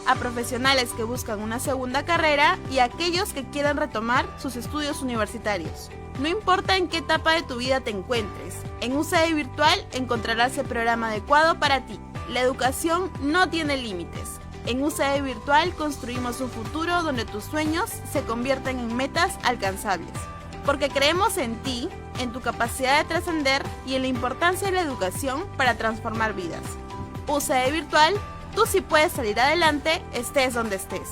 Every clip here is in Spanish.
a profesionales que buscan una segunda carrera y a aquellos que quieran retomar sus estudios universitarios. No importa en qué etapa de tu vida te encuentres, en UCD Virtual encontrarás el programa adecuado para ti. La educación no tiene límites. En UCD Virtual construimos un futuro donde tus sueños se convierten en metas alcanzables. Porque creemos en ti, en tu capacidad de trascender y en la importancia de la educación para transformar vidas. UCD Virtual, tú sí puedes salir adelante, estés donde estés.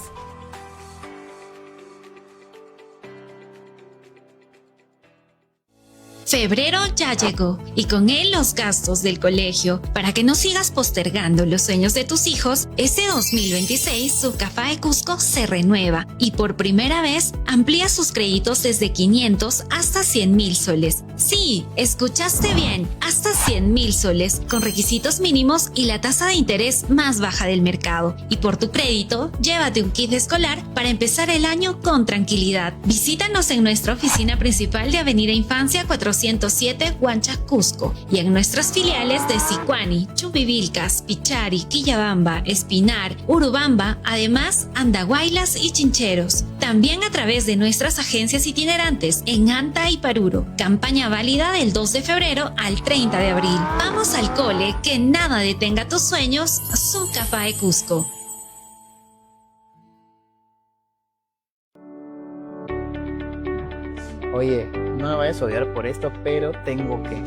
Febrero ya llegó y con él los gastos del colegio. Para que no sigas postergando los sueños de tus hijos, este 2026 Subcafae Cusco se renueva y por primera vez amplía sus créditos desde 500 hasta 100.000 soles. Sí, escuchaste bien, hasta 100.000 soles, con requisitos mínimos y la tasa de interés más baja del mercado. Y por tu crédito, llévate un kit escolar para empezar el año con tranquilidad. Visítanos en nuestra oficina principal de Avenida Infancia 407 Huancha, Cusco, y en nuestras filiales de Sicuani, Chubivilcas, Pichari, Quillabamba, Espinar, Urubamba, además Andahuaylas y Chincheros. También a través de nuestras agencias itinerantes en Anta y Paruro. Campaña válida del 2 de febrero al 30 de abril. Vamos al cole, que nada detenga tus sueños. Subcafae Cusco. Oye, no me vayas a odiar por esto, pero tengo que.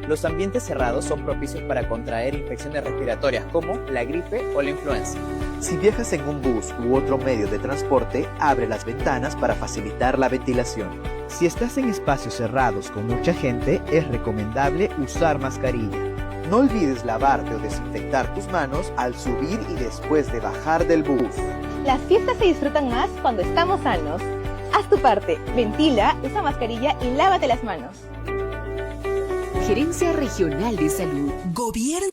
Los ambientes cerrados son propicios para contraer infecciones respiratorias como la gripe o la influenza. Si viajas en un bus u otro medio de transporte, abre las ventanas para facilitar la ventilación. Si estás en espacios cerrados con mucha gente, es recomendable usar mascarilla. No olvides lavarte o desinfectar tus manos al subir y después de bajar del bus. Las fiestas se disfrutan más cuando estamos sanos. Haz tu parte, ventila, usa mascarilla y lávate las manos. Gerencia Regional de Salud. Gobierno.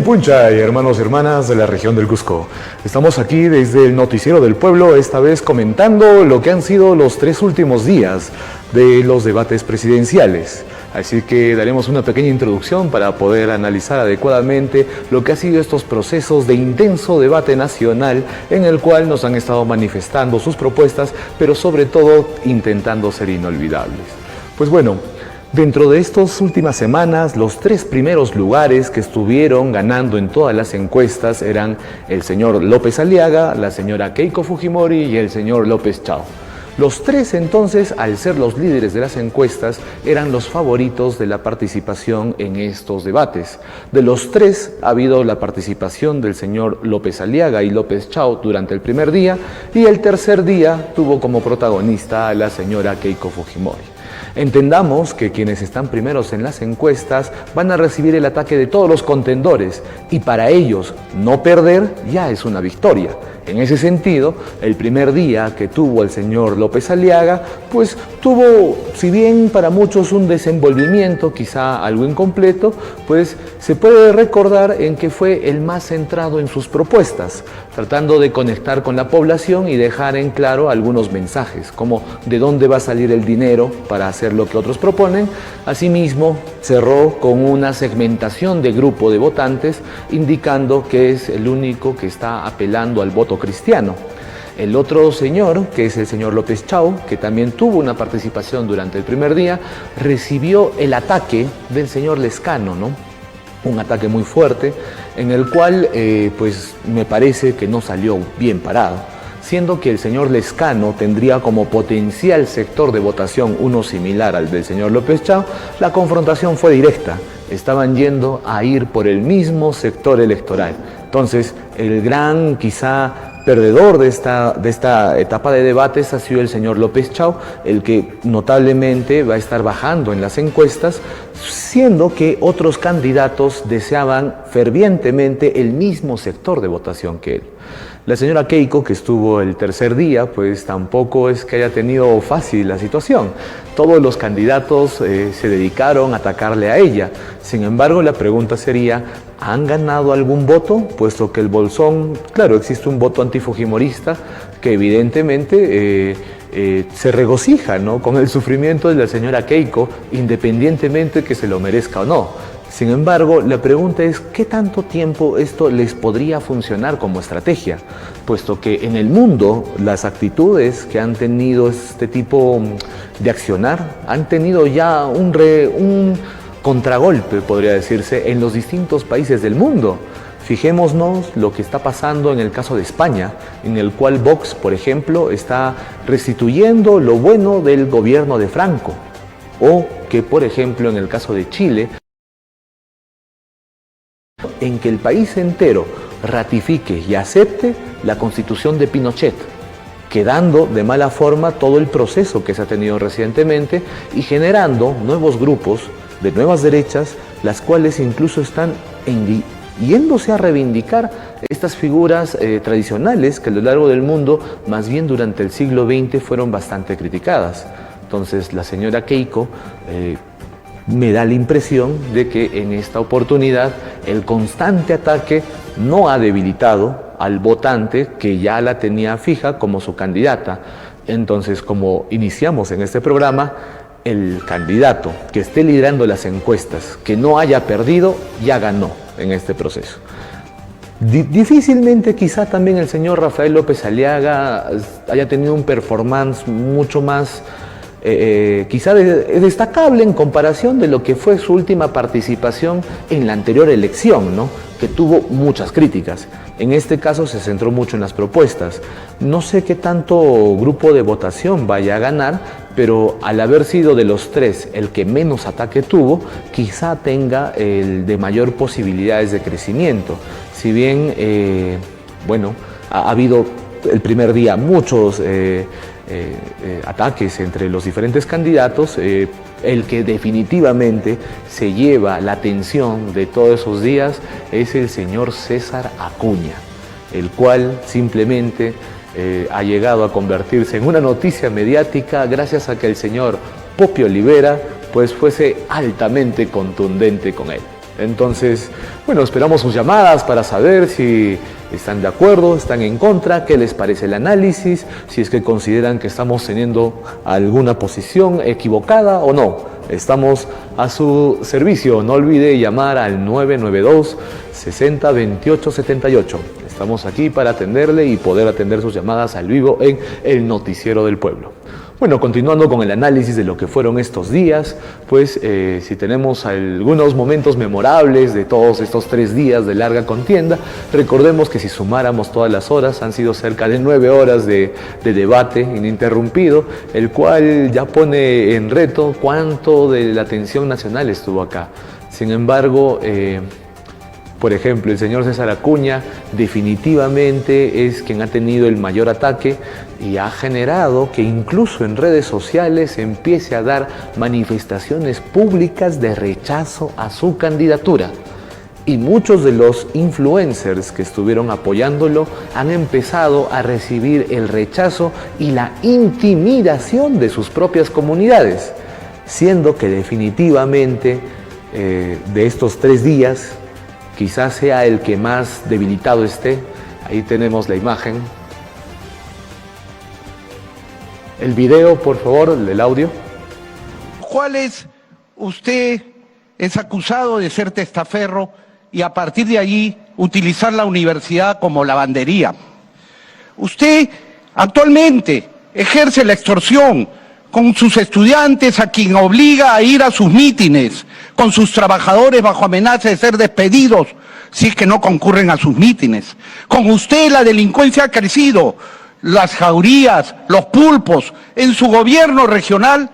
Puncha y hermanos y hermanas de la región del Cusco. Estamos aquí desde el Noticiero del Pueblo, esta vez comentando lo que han sido los 3 últimos días de los debates presidenciales. Así que daremos una pequeña introducción para poder analizar adecuadamente lo que ha sido estos procesos de intenso debate nacional en el cual nos han estado manifestando sus propuestas, pero sobre todo intentando ser inolvidables. Pues bueno, dentro de estas últimas semanas, los 3 primeros lugares que estuvieron ganando en todas las encuestas eran el señor López Aliaga, la señora Keiko Fujimori y el señor López Chao. Los 3 entonces, al ser los líderes de las encuestas, eran los favoritos de la participación en estos debates. De los 3 ha habido la participación del señor López Aliaga y López Chao durante el primer día, y el tercer día tuvo como protagonista a la señora Keiko Fujimori. Entendamos que quienes están primeros en las encuestas van a recibir el ataque de todos los contendores y para ellos no perder ya es una victoria. En ese sentido, el primer día que tuvo el señor López Aliaga, pues tuvo, si bien para muchos un desenvolvimiento quizá algo incompleto, pues se puede recordar en que fue el más centrado en sus propuestas, tratando de conectar con la población y dejar en claro algunos mensajes, como de dónde va a salir el dinero para hacer lo que otros proponen. Asimismo, cerró con una segmentación de grupo de votantes, indicando que es el único que está apelando al voto cristiano. El otro señor, que es el señor López Chao, que también tuvo una participación durante el primer día, recibió el ataque del señor Lescano, ¿no? Un ataque muy fuerte, en el cual pues me parece que no salió bien parado, siendo que el señor Lescano tendría como potencial sector de votación uno similar al del señor López Chao. La confrontación fue directa, estaban yendo a ir por el mismo sector electoral. Entonces, el gran quizá perdedor de esta etapa de debates ha sido el señor López Chau, el que notablemente va a estar bajando en las encuestas, siendo que otros candidatos deseaban fervientemente el mismo sector de votación que él. La señora Keiko, que estuvo el tercer día, pues tampoco es que haya tenido fácil la situación. Todos los candidatos se dedicaron a atacarle a ella. Sin embargo, la pregunta sería, ¿han ganado algún voto? Puesto que el Bolsón, claro, existe un voto antifujimorista que evidentemente se regocija, ¿no?, con el sufrimiento de la señora Keiko, independientemente que se lo merezca o no. Sin embargo, la pregunta es, ¿qué tanto tiempo esto les podría funcionar como estrategia? Puesto que en el mundo las actitudes que han tenido este tipo de accionar han tenido ya un contragolpe, podría decirse, en los distintos países del mundo. Fijémonos lo que está pasando en el caso de España, en el cual Vox, por ejemplo, está restituyendo lo bueno del gobierno de Franco. O que, por ejemplo, en el caso de Chile, en que el país entero ratifique y acepte la constitución de Pinochet, quedando de mala forma todo el proceso que se ha tenido recientemente y generando nuevos grupos de nuevas derechas, las cuales incluso están yéndose a reivindicar estas figuras tradicionales que a lo largo del mundo, más bien durante el siglo XX, fueron bastante criticadas. Entonces la señora Keiko me da la impresión de que en esta oportunidad el constante ataque no ha debilitado al votante que ya la tenía fija como su candidata. Entonces, como iniciamos en este programa, el candidato que esté liderando las encuestas, que no haya perdido, ya ganó en este proceso. Difícilmente quizá también el señor Rafael López Aliaga haya tenido un performance mucho más quizá destacable en comparación de lo que fue su última participación en la anterior elección, ¿no?, que tuvo muchas críticas. En este caso se centró mucho en las propuestas. No sé qué tanto grupo de votación vaya a ganar, pero al haber sido de los tres el que menos ataque tuvo, quizá tenga el de mayor posibilidades de crecimiento. Si bien, bueno, ha habido el primer día muchos ataques entre los diferentes candidatos, el que definitivamente se lleva la atención de todos esos días es el señor César Acuña, el cual simplemente ha llegado a convertirse en una noticia mediática gracias a que el señor Popio Olivera pues fuese altamente contundente con él. Entonces, bueno, esperamos sus llamadas para saber si están de acuerdo, están en contra, qué les parece el análisis, si es que consideran que estamos teniendo alguna posición equivocada o no. Estamos a su servicio. No olvide llamar al 992 60 28 78. Estamos aquí para atenderle y poder atender sus llamadas al vivo en el Noticiero del Pueblo. Bueno, continuando con el análisis de lo que fueron estos días, pues si tenemos algunos momentos memorables de todos estos 3 días de larga contienda, recordemos que si sumáramos todas las horas, han sido cerca de 9 horas de debate ininterrumpido, el cual ya pone en reto cuánto de la atención nacional estuvo acá. Sin embargo, por ejemplo, el señor César Acuña definitivamente es quien ha tenido el mayor ataque y ha generado que incluso en redes sociales empiece a dar manifestaciones públicas de rechazo a su candidatura. Y muchos de los influencers que estuvieron apoyándolo han empezado a recibir el rechazo y la intimidación de sus propias comunidades, siendo que definitivamente de estos 3 días quizás sea el que más debilitado esté. Ahí tenemos la imagen. El video, por favor, el audio. ¿Cuáles usted es acusado de ser testaferro y a partir de allí utilizar la universidad como lavandería? Usted actualmente ejerce la extorsión con sus estudiantes a quien obliga a ir a sus mítines, con sus trabajadores bajo amenaza de ser despedidos si es que no concurren a sus mítines. Con usted la delincuencia ha crecido, las jaurías, los pulpos. En su gobierno regional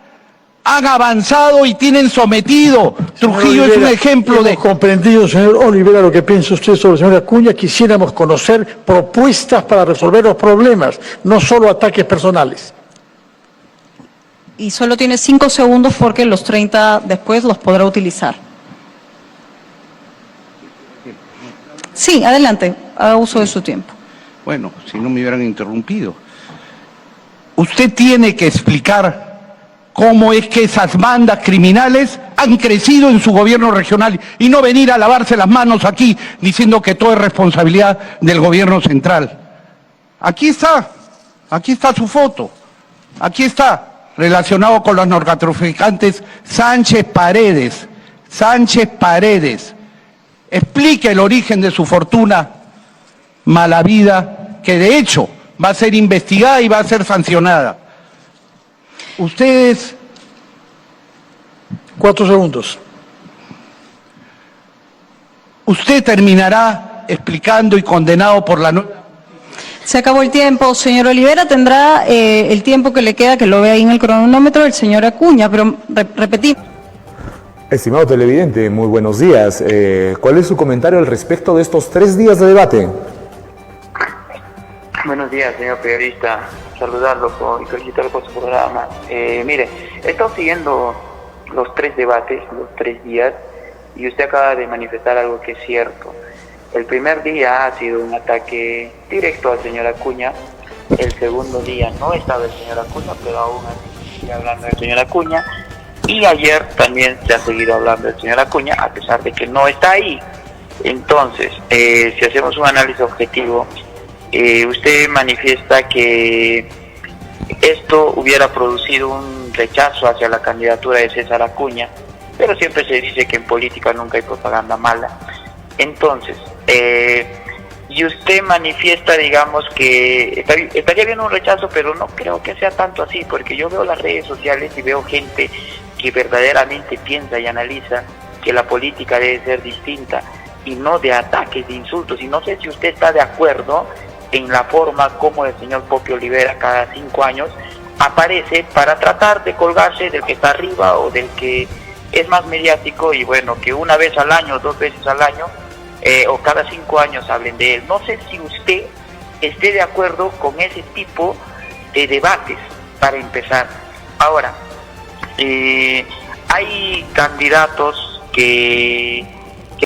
Han avanzado y tienen sometido. Trujillo es un ejemplo de... Hemos comprendido, señor Olivera, lo que piensa usted sobre el señor Acuña. Quisiéramos conocer propuestas para resolver los problemas, no solo ataques personales. Y solo tiene 5 segundos porque los 30 después los podrá utilizar. Sí, adelante, haga uso de su tiempo. Bueno, si no me hubieran interrumpido. Usted tiene que explicar cómo es que esas bandas criminales han crecido en su gobierno regional y no venir a lavarse las manos aquí diciendo que todo es responsabilidad del gobierno central. Aquí está su foto, aquí está, relacionado con los narcotraficantes Sánchez Paredes. Explique el origen de su fortuna mala vida, que de hecho va a ser investigada y va a ser sancionada. Ustedes... 4 segundos. Usted terminará explicando y condenado por la... Se acabó el tiempo. Señor Olivera, tendrá el tiempo que le queda, que lo vea ahí en el cronómetro, el señor Acuña, pero repetimos. Estimado televidente, muy buenos días. ¿Cuál es su comentario al respecto de estos 3 días de debate? Buenos días, señor periodista. Saludarlo y felicitarlo por su programa. Mire, he estado siguiendo los 3 debates, los 3 días, y usted acaba de manifestar algo que es cierto. El primer día ha sido un ataque directo al señor Acuña. El segundo día no estaba el señor Acuña, pero aún así sigue hablando del señor Acuña. Y ayer también se ha seguido hablando del señor Acuña, a pesar de que no está ahí. Entonces, si hacemos un análisis objetivo, usted manifiesta que esto hubiera producido un rechazo hacia la candidatura de César Acuña, pero siempre se dice que en política nunca hay propaganda mala. Entonces, y usted manifiesta, digamos, que estaría bien un rechazo, pero no creo que sea tanto así, porque yo veo las redes sociales y veo gente que verdaderamente piensa y analiza que la política debe ser distinta y no de ataques, de insultos. Y no sé si usted está de acuerdo en la forma como el señor Popio Olivera cada 5 años aparece para tratar de colgarse del que está arriba o del que es más mediático, y bueno, que una vez al año, 2 veces al año o cada 5 años hablen de él. No sé si usted esté de acuerdo con ese tipo de debates, para empezar. Ahora, hay candidatos que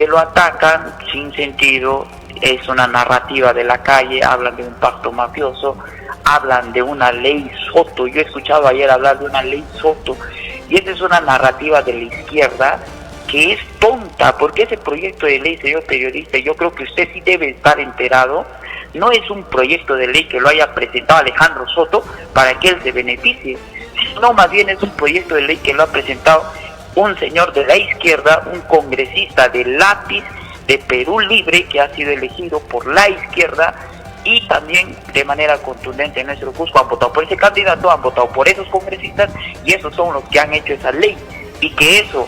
lo atacan sin sentido. Es una narrativa de la calle, hablan de un pacto mafioso, hablan de una ley Soto. Yo he escuchado ayer hablar de una ley Soto, y esa es una narrativa de la izquierda que es tonta, porque ese proyecto de ley, señor periodista, yo creo que usted sí debe estar enterado, no es un proyecto de ley que lo haya presentado Alejandro Soto para que él se beneficie, sino más bien es un proyecto de ley que lo ha presentado un señor de la izquierda, un congresista de Lápiz, de Perú Libre, que ha sido elegido por la izquierda, y también de manera contundente en nuestro Cusco han votado por ese candidato, han votado por esos congresistas, y esos son los que han hecho esa ley. Y que eso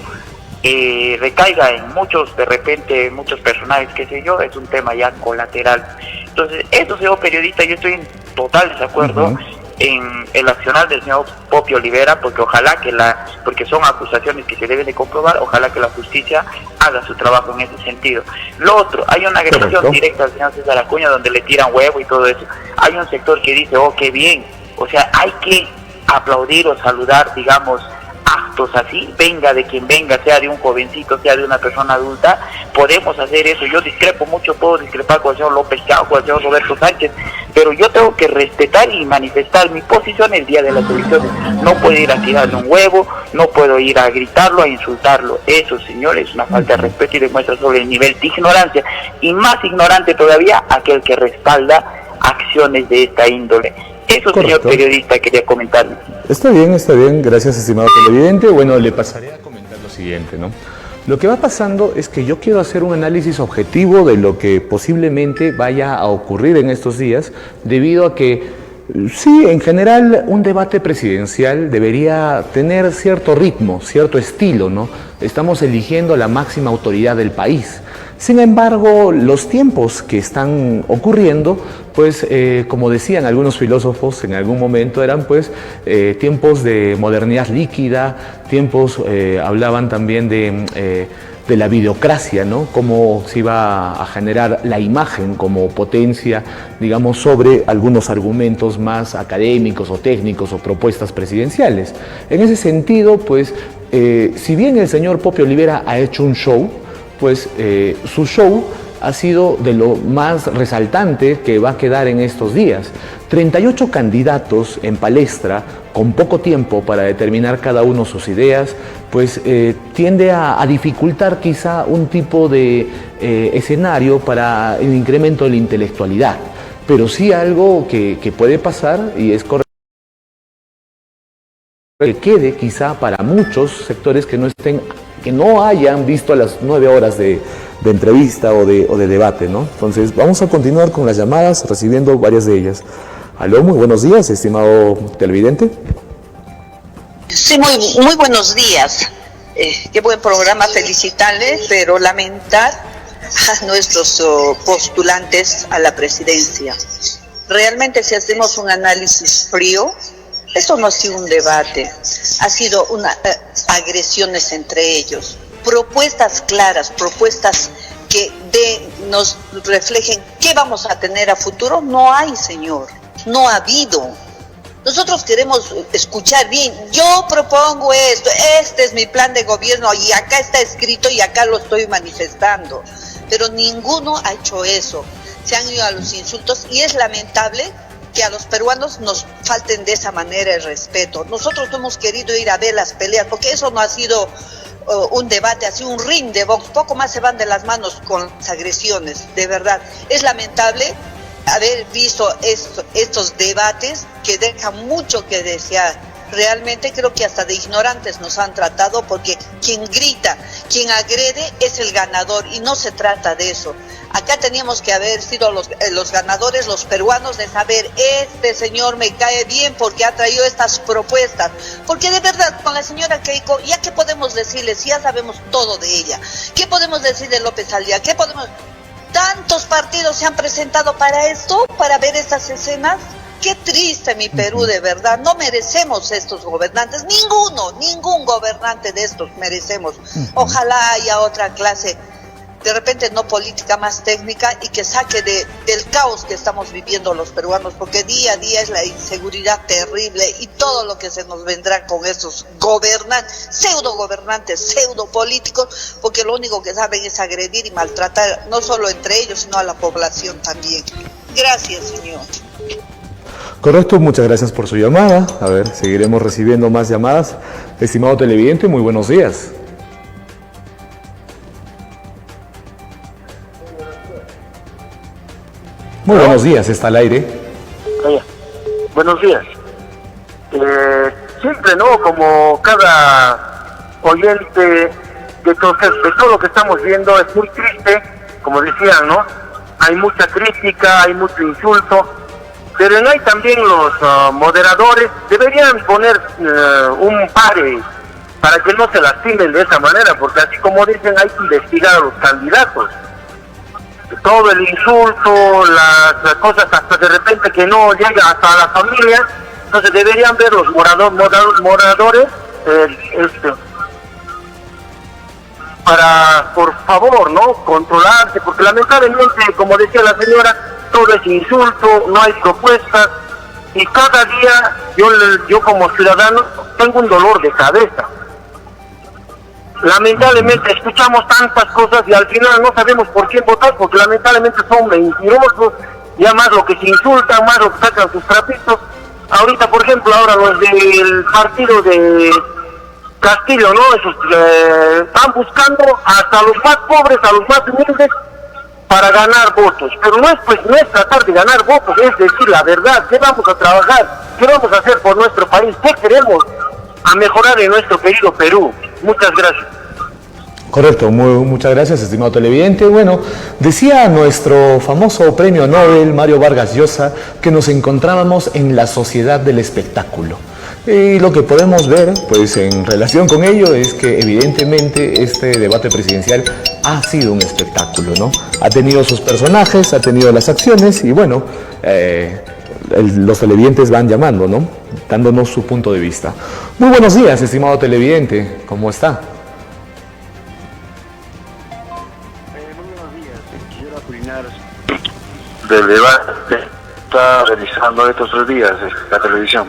recaiga en muchos, de repente, muchos personajes, qué sé yo, es un tema ya colateral. Entonces, eso, señor periodista, yo estoy en total desacuerdo en el accionar del señor Popio Olivera, porque ojalá que porque son acusaciones que se deben de comprobar, ojalá que la justicia haga su trabajo en ese sentido. Lo otro, hay una agresión directa al señor César Acuña donde le tiran huevo y todo eso. Hay un sector que dice, oh, qué bien, o sea, hay que aplaudir o saludar, digamos, actos así, venga de quien venga, sea de un jovencito, sea de una persona adulta, podemos hacer eso. Yo discrepo mucho, puedo discrepar con el señor López Chao, con el señor Roberto Sánchez, pero yo tengo que respetar y manifestar mi posición el día de las elecciones. No puedo ir a tirarle un huevo, no puedo ir a gritarlo, a insultarlo. Eso, señores, es una falta de respeto y demuestra sobre el nivel de ignorancia, y más ignorante todavía aquel que respalda acciones de esta índole. Eso, señor periodista, quería comentarle. Está bien, gracias, estimado televidente. Bueno, le pasaré a comentar lo siguiente, ¿no? Lo que va pasando es que yo quiero hacer un análisis objetivo de lo que posiblemente vaya a ocurrir en estos días, debido a que, sí, en general, un debate presidencial debería tener cierto ritmo, cierto estilo, ¿no? Estamos eligiendo a la máxima autoridad del país. Sin embargo, los tiempos que están ocurriendo, pues como decían algunos filósofos en algún momento, eran pues tiempos de modernidad líquida, tiempos, hablaban también de la videocracia, ¿no? Cómo se iba a generar la imagen como potencia, digamos, sobre algunos argumentos más académicos o técnicos o propuestas presidenciales. En ese sentido, pues, si bien el señor Poppy Olivera ha hecho un show, pues su show ha sido de lo más resaltante que va a quedar en estos días. 38 candidatos en palestra, con poco tiempo para determinar cada uno sus ideas, pues tiende a dificultar quizá un tipo de escenario para el incremento de la intelectualidad. Pero sí algo que puede pasar, y es correcto, que quede quizá para muchos sectores que no hayan visto las 9 horas de entrevista o de debate, ¿no? Entonces vamos a continuar con las llamadas, recibiendo varias de ellas. Aló, muy buenos días, estimado televidente. Sí, muy buenos días. Qué buen programa, felicitarles, pero lamentar a nuestros postulantes a la presidencia. Realmente, si hacemos un análisis frío, esto no ha sido un debate, ha sido agresiones entre ellos. Propuestas claras, propuestas que nos reflejen qué vamos a tener a futuro, no hay, señor, no ha habido. Nosotros queremos escuchar bien, yo propongo esto, este es mi plan de gobierno y acá está escrito y acá lo estoy manifestando, pero ninguno ha hecho eso, se han ido a los insultos y es lamentable que a los peruanos nos falten de esa manera el respeto. Nosotros no hemos querido ir a ver las peleas, porque eso no ha sido un debate, ha sido un ring de box, poco más se van de las manos con las agresiones, de verdad. Es lamentable haber visto estos debates que dejan mucho que desear. Realmente creo que hasta de ignorantes nos han tratado, porque quien grita, quien agrede es el ganador y no se trata de eso. Acá teníamos que haber sido los ganadores, los peruanos, de saber, este señor me cae bien porque ha traído estas propuestas. Porque de verdad, con la señora Keiko, ¿ya qué podemos decirles? Ya sabemos todo de ella. ¿Qué podemos decir de López Aliaga? ¿Qué podemos...? ¿Tantos partidos se han presentado para esto? ¿Para ver estas escenas? Qué triste mi Perú, de verdad. No merecemos estos gobernantes. Ningún gobernante de estos merecemos. Ojalá haya otra clase, de repente no política, más técnica, y que saque del caos que estamos viviendo los peruanos, porque día a día es la inseguridad terrible y todo lo que se nos vendrá con estos gobernantes, pseudo políticos, porque lo único que saben es agredir y maltratar, no solo entre ellos, sino a la población también. Gracias, señor. Correcto, muchas gracias por su llamada. A ver, seguiremos recibiendo más llamadas. Estimado televidente, muy buenos días. Muy buenos días, está al aire. Buenos días. Siempre, ¿no? Como cada oyente de todo lo que estamos viendo es muy triste, como decían, ¿no? Hay mucha crítica, hay mucho insulto, pero hay también los moderadores, deberían poner un pare para que no se lastimen de esa manera, porque así como dicen, hay que investigar a los candidatos. Todo el insulto, las cosas hasta de repente que no llega hasta la familia, entonces deberían ver los moradores para, por favor, ¿no?, controlarse, porque lamentablemente, como decía la señora, todo es insulto, no hay propuestas, y cada día yo como ciudadano tengo un dolor de cabeza. Lamentablemente escuchamos tantas cosas y al final no sabemos por quién votar, porque lamentablemente son mentirosos, ya más lo que se insultan, más lo que sacan sus trapitos. Ahorita, por ejemplo, ahora los del partido de Castillo, ¿no? Esos están buscando hasta los más pobres, a los más humildes, para ganar votos. Pero no es tratar de ganar votos, es decir la verdad. ¿Qué vamos a trabajar? ¿Qué vamos a hacer por nuestro país? ¿Qué queremos a mejorar en nuestro querido Perú? Muchas gracias. Correcto, muchas gracias, estimado televidente. Bueno, decía nuestro famoso premio Nobel, Mario Vargas Llosa, que nos encontrábamos en la sociedad del espectáculo. Y lo que podemos ver, pues en relación con ello, es que evidentemente este debate presidencial ha sido un espectáculo, ¿no? Ha tenido sus personajes, ha tenido las acciones y bueno, los televidentes van llamando, ¿no? Dándonos su punto de vista. Muy buenos días, estimado televidente, ¿cómo está? Muy buenos días, quisiera opinar del debate que está realizando estos 3 días la televisión.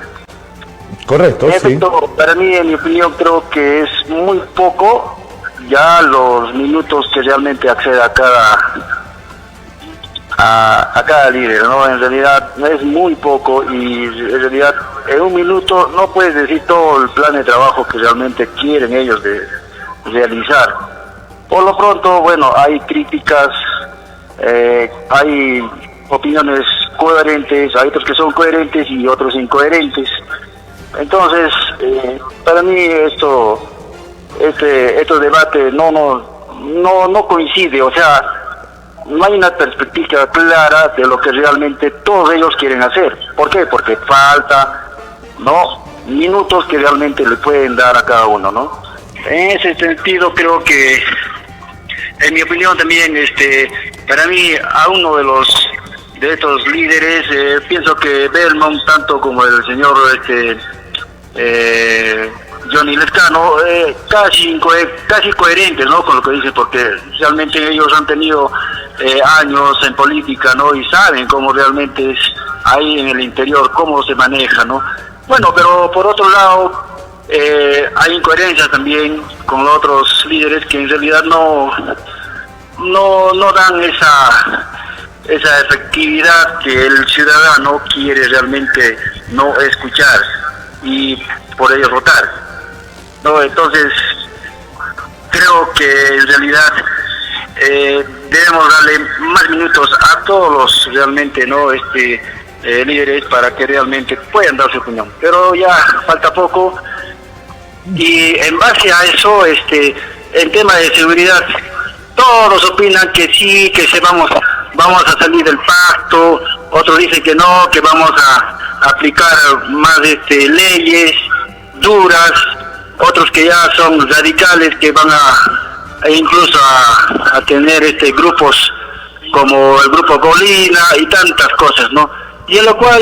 Correcto, sí. Para mí, en mi opinión, creo que es muy poco ya los minutos que realmente accede a cada líder, ¿no? En realidad es muy poco y en realidad en un minuto no puedes decir todo el plan de trabajo que realmente quieren ellos de realizar. Por lo pronto, bueno, hay críticas, hay opiniones coherentes, hay otros que son coherentes y otros incoherentes. Entonces, para mí este debate no coincide, o sea, no hay una perspectiva clara de lo que realmente todos ellos quieren hacer. ¿Por qué? Porque falta, ¿no?, minutos que realmente le pueden dar a cada uno, ¿no? En ese sentido, creo que, en mi opinión también, para mí, a uno de estos líderes, pienso que Belmont, tanto como el señor Johnny Lescano, casi coherentes, ¿no?, con lo que dicen, porque realmente ellos han tenido años en política, ¿no?, y saben cómo realmente es ahí en el interior, cómo se maneja, ¿no? Bueno, pero por otro lado, hay incoherencias también con los otros líderes que en realidad no dan esa efectividad que el ciudadano quiere realmente no escuchar y por ello votar, ¿no? Entonces creo que en realidad debemos darle más minutos a todos los realmente, ¿no?, líderes para que realmente puedan dar su opinión, pero ya falta poco. Y en base a eso, en tema de seguridad, todos opinan que sí, que vamos a salir del pacto, otros dicen que no, que vamos a aplicar más leyes duras, otros que ya son radicales, que van incluso a tener grupos como el grupo Colina y tantas cosas, ¿no? Y en lo cual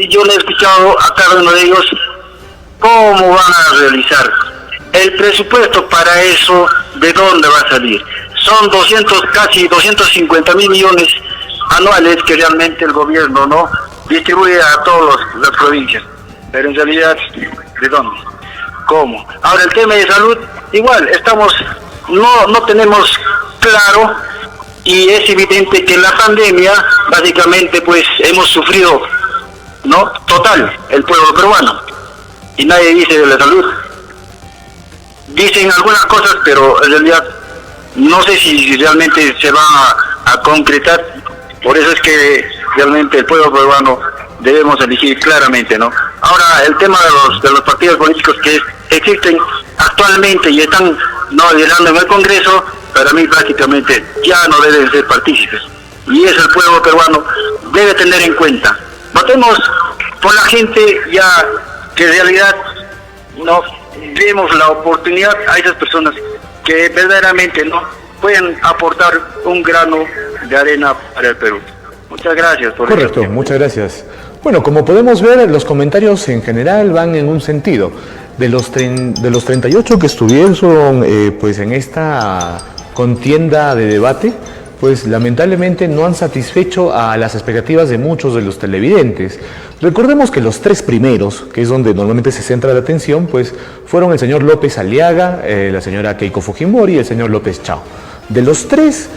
yo le he escuchado a cada uno de ellos cómo van a realizar el presupuesto para eso, de dónde va a salir. Son casi 250.000 millones anuales que realmente el gobierno, ¿no?, distribuye a todas las provincias, pero en realidad, ¿de dónde? ¿Cómo? Ahora, el tema de salud, igual, no tenemos claro, y es evidente que la pandemia, básicamente, pues, hemos sufrido, ¿no?, total, el pueblo peruano, y nadie dice de la salud. Dicen algunas cosas, pero en realidad no sé si realmente se va a concretar. Por eso es que realmente el pueblo peruano debemos elegir claramente, ¿no? Ahora, el tema de los partidos políticos que existen actualmente y están liderando en el Congreso, para mí prácticamente ya no deben ser partícipes. Y eso el pueblo peruano debe tener en cuenta. Votemos por la gente ya que en realidad no demos la oportunidad a esas personas que verdaderamente no pueden aportar un grano de arena para el Perú. Muchas gracias por Correcto, muchas gracias. Bueno, como podemos ver, los comentarios en general van en un sentido. De los 38 que estuvieron pues en esta contienda de debate, pues lamentablemente no han satisfecho a las expectativas de muchos de los televidentes. Recordemos que los 3 primeros, que es donde normalmente se centra la atención, pues fueron el señor López Aliaga, la señora Keiko Fujimori y el señor López Chao. De los tres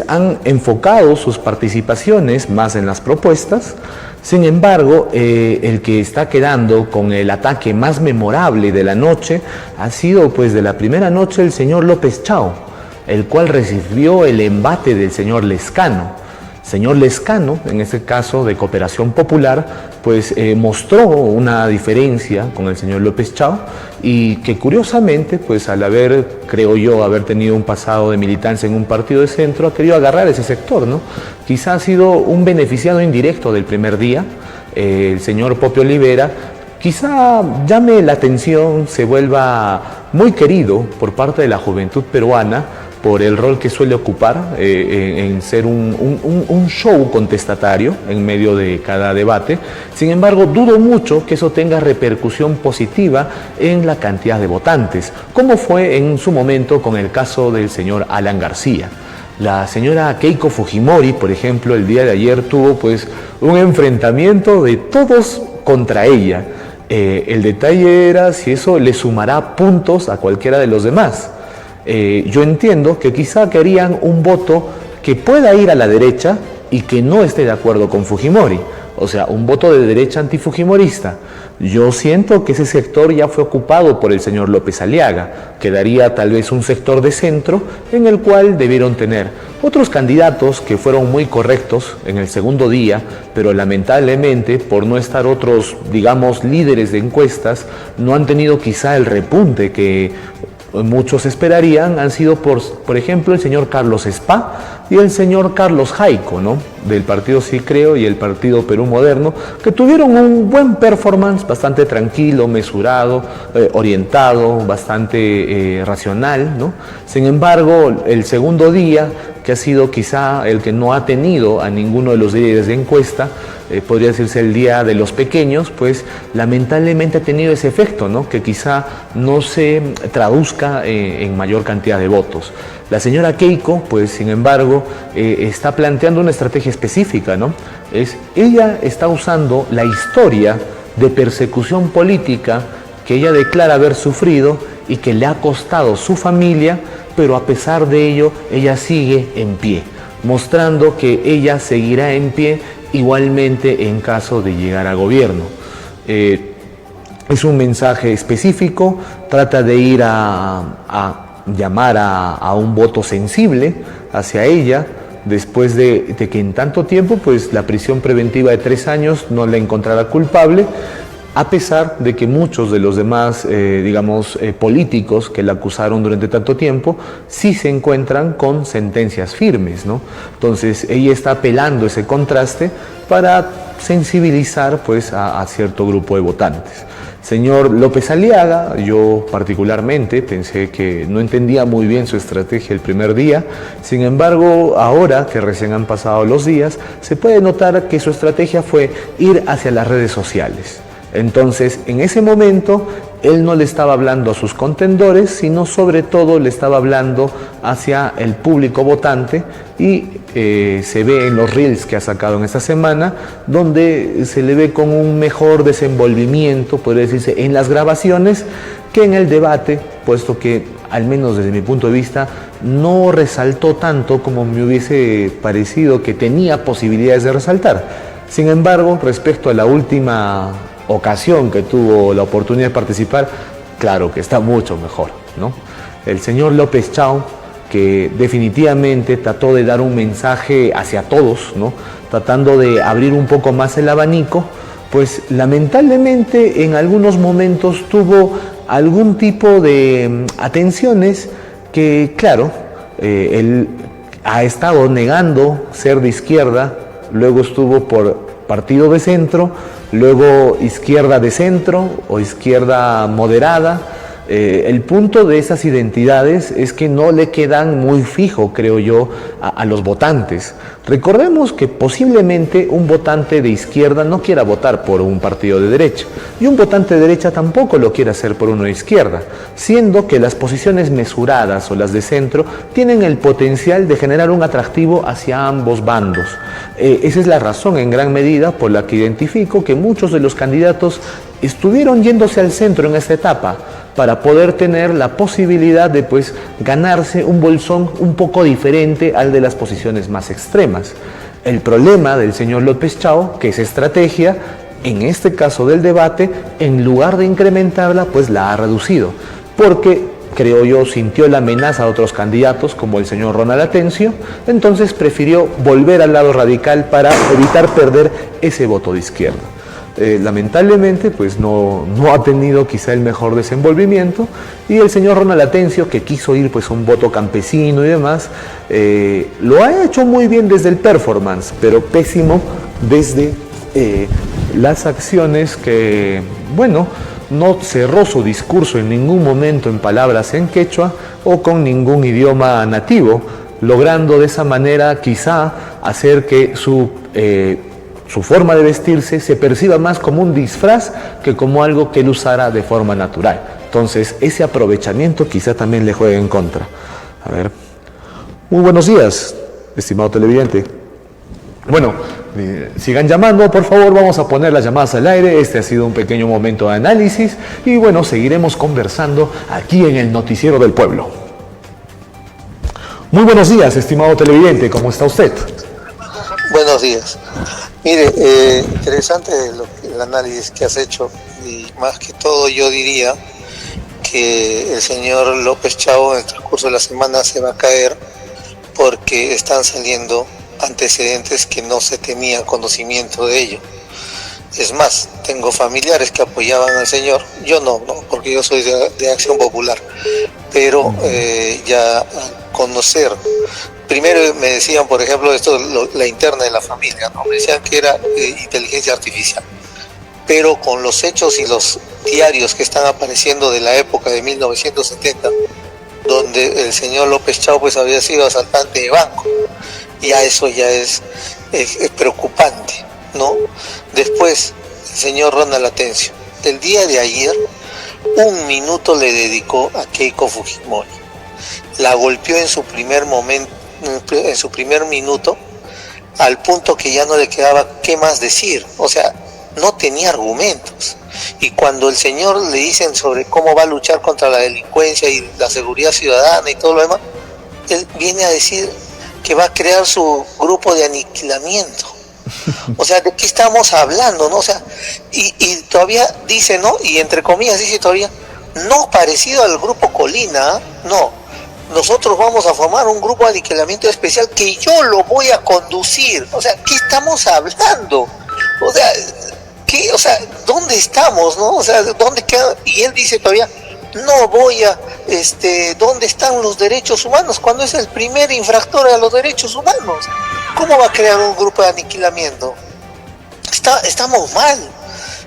han enfocado sus participaciones más en las propuestas. Sin embargo, el que está quedando con el ataque más memorable de la noche ha sido, pues, de la primera noche, el señor López Chao, el cual recibió el embate del señor Lescano. Señor Lescano, en este caso de Cooperación Popular, pues mostró una diferencia con el señor López Chao y que curiosamente, pues al creo yo, haber tenido un pasado de militancia en un partido de centro, ha querido agarrar ese sector, ¿no? Quizá ha sido un beneficiado indirecto del primer día. El señor Popio Olivera quizá llame la atención, se vuelva muy querido por parte de la juventud peruana por el rol que suele ocupar en ser un show contestatario en medio de cada debate. Sin embargo, dudo mucho que eso tenga repercusión positiva en la cantidad de votantes, como fue en su momento con el caso del señor Alan García. La señora Keiko Fujimori, por ejemplo, el día de ayer tuvo pues un enfrentamiento de todos contra ella. El detalle era si eso le sumará puntos a cualquiera de los demás. Yo entiendo que quizá querían un voto que pueda ir a la derecha y que no esté de acuerdo con Fujimori, o sea, un voto de derecha antifujimorista. Yo siento que ese sector ya fue ocupado por el señor López Aliaga. Quedaría tal vez un sector de centro en el cual debieron tener otros candidatos que fueron muy correctos en el segundo día, pero lamentablemente por no estar otros, digamos, líderes de encuestas, no han tenido quizá el repunte que muchos esperarían. Han sido, por ejemplo, el señor Carlos Spa y el señor Carlos Jaico, ¿no?, del partido Sí Creo y el partido Perú Moderno, que tuvieron un buen performance, bastante tranquilo, mesurado, orientado, bastante racional, ¿no? Sin embargo, el segundo día, que ha sido quizá el que no ha tenido a ninguno de los líderes de encuesta, podría decirse el día de los pequeños, pues lamentablemente ha tenido ese efecto, ¿no?, que quizá no se traduzca en mayor cantidad de votos. La señora Keiko, pues sin embargo, está planteando una estrategia específica, ¿no? Ella está usando la historia de persecución política que ella declara haber sufrido y que le ha costado su familia, pero a pesar de ello, ella sigue en pie, mostrando que ella seguirá en pie igualmente en caso de llegar a gobierno. Es un mensaje específico, trata de ir a llamar a un voto sensible hacia ella, después de que en tanto tiempo pues la prisión preventiva de 3 años no la encontrará culpable, a pesar de que muchos de los demás, políticos que la acusaron durante tanto tiempo, sí se encuentran con sentencias firmes, ¿no? Entonces, ella está apelando ese contraste para sensibilizar pues a cierto grupo de votantes. Señor López Aliaga, yo particularmente pensé que no entendía muy bien su estrategia el primer día. Sin embargo, ahora que recién han pasado los días, se puede notar que su estrategia fue ir hacia las redes sociales. Entonces, en ese momento, él no le estaba hablando a sus contendores, sino sobre todo le estaba hablando hacia el público votante, y se ve en los reels que ha sacado en esta semana, donde se le ve con un mejor desenvolvimiento, podría decirse, en las grabaciones que en el debate, puesto que, al menos desde mi punto de vista, no resaltó tanto como me hubiese parecido que tenía posibilidades de resaltar. Sin embargo, respecto a la última ocasión que tuvo la oportunidad de participar, claro que está mucho mejor, ¿no? El señor López Chao, que definitivamente trató de dar un mensaje hacia todos, ¿no?, tratando de abrir un poco más el abanico, pues lamentablemente en algunos momentos tuvo algún tipo de atenciones que, claro, él ha estado negando ser de izquierda, luego estuvo por partido de centro, luego izquierda de centro o izquierda moderada. El punto de esas identidades es que no le quedan muy fijo, creo yo, a los votantes. Recordemos que posiblemente un votante de izquierda no quiera votar por un partido de derecha, y un votante de derecha tampoco lo quiere hacer por uno de izquierda, siendo que las posiciones mesuradas o las de centro tienen el potencial de generar un atractivo hacia ambos bandos. Esa es la razón en gran medida por la que identifico que muchos de los candidatos estuvieron yéndose al centro en esta etapa, para poder tener la posibilidad de pues ganarse un bolsón un poco diferente al de las posiciones más extremas. El problema del señor López Chao, que es estrategia, en este caso del debate, en lugar de incrementarla, pues la ha reducido, porque creo yo sintió la amenaza de otros candidatos como el señor Ronald Atencio, entonces prefirió volver al lado radical para evitar perder ese voto de izquierda. Lamentablemente pues no ha tenido quizá el mejor desenvolvimiento, y el señor Ronald Atencio, que quiso ir pues a un voto campesino y demás, lo ha hecho muy bien desde el performance, pero pésimo desde las acciones que, bueno, no cerró su discurso en ningún momento en palabras en quechua o con ningún idioma nativo, logrando de esa manera quizá hacer que su forma de vestirse se perciba más como un disfraz que como algo que él usara de forma natural. Entonces, ese aprovechamiento quizá también le juegue en contra. A ver. Muy buenos días, estimado televidente. Bueno, sigan llamando, por favor, vamos a poner las llamadas al aire. Este ha sido un pequeño momento de análisis y bueno, seguiremos conversando aquí en el Noticiero del Pueblo. Muy buenos días, estimado televidente, ¿cómo está usted? Buenos días. Mire, interesante el análisis que has hecho y más que todo yo diría que el señor López Chao en el transcurso de la semana se va a caer porque están saliendo antecedentes que no se tenía conocimiento de ello. Es más, tengo familiares que apoyaban al señor, yo no, porque yo soy de Acción Popular, pero ya al conocer, primero me decían, por ejemplo, esto la interna de la familia, ¿no? Me decían que era inteligencia artificial, pero con los hechos y los diarios que están apareciendo de la época de 1970, donde el señor López Chao pues había sido asaltante de banco, ya eso ya es preocupante, ¿no? Después, el señor Ronald Atencio, el día de ayer, 1 minuto le dedicó a Keiko Fujimori, la golpeó en su primer momento, en su primer minuto, al punto que ya no le quedaba qué más decir, o sea, no tenía argumentos. Y cuando el señor le dicen sobre cómo va a luchar contra la delincuencia y la seguridad ciudadana y todo lo demás, él viene a decir que va a crear su grupo de aniquilamiento. O sea, ¿de qué estamos hablando, no? O sea, y todavía dice, ¿no? Y entre comillas dice todavía, no parecido al grupo Colina, no. Nosotros vamos a formar un grupo de aniquilamiento especial que yo lo voy a conducir. O sea, ¿qué estamos hablando? O sea, ¿qué? O sea, ¿dónde estamos, no? O sea, ¿dónde queda? Y él dice todavía, no voy a, ¿dónde están los derechos humanos? Cuando es el primer infractor a los derechos humanos. ¿Cómo va a crear un grupo de aniquilamiento? Estamos mal.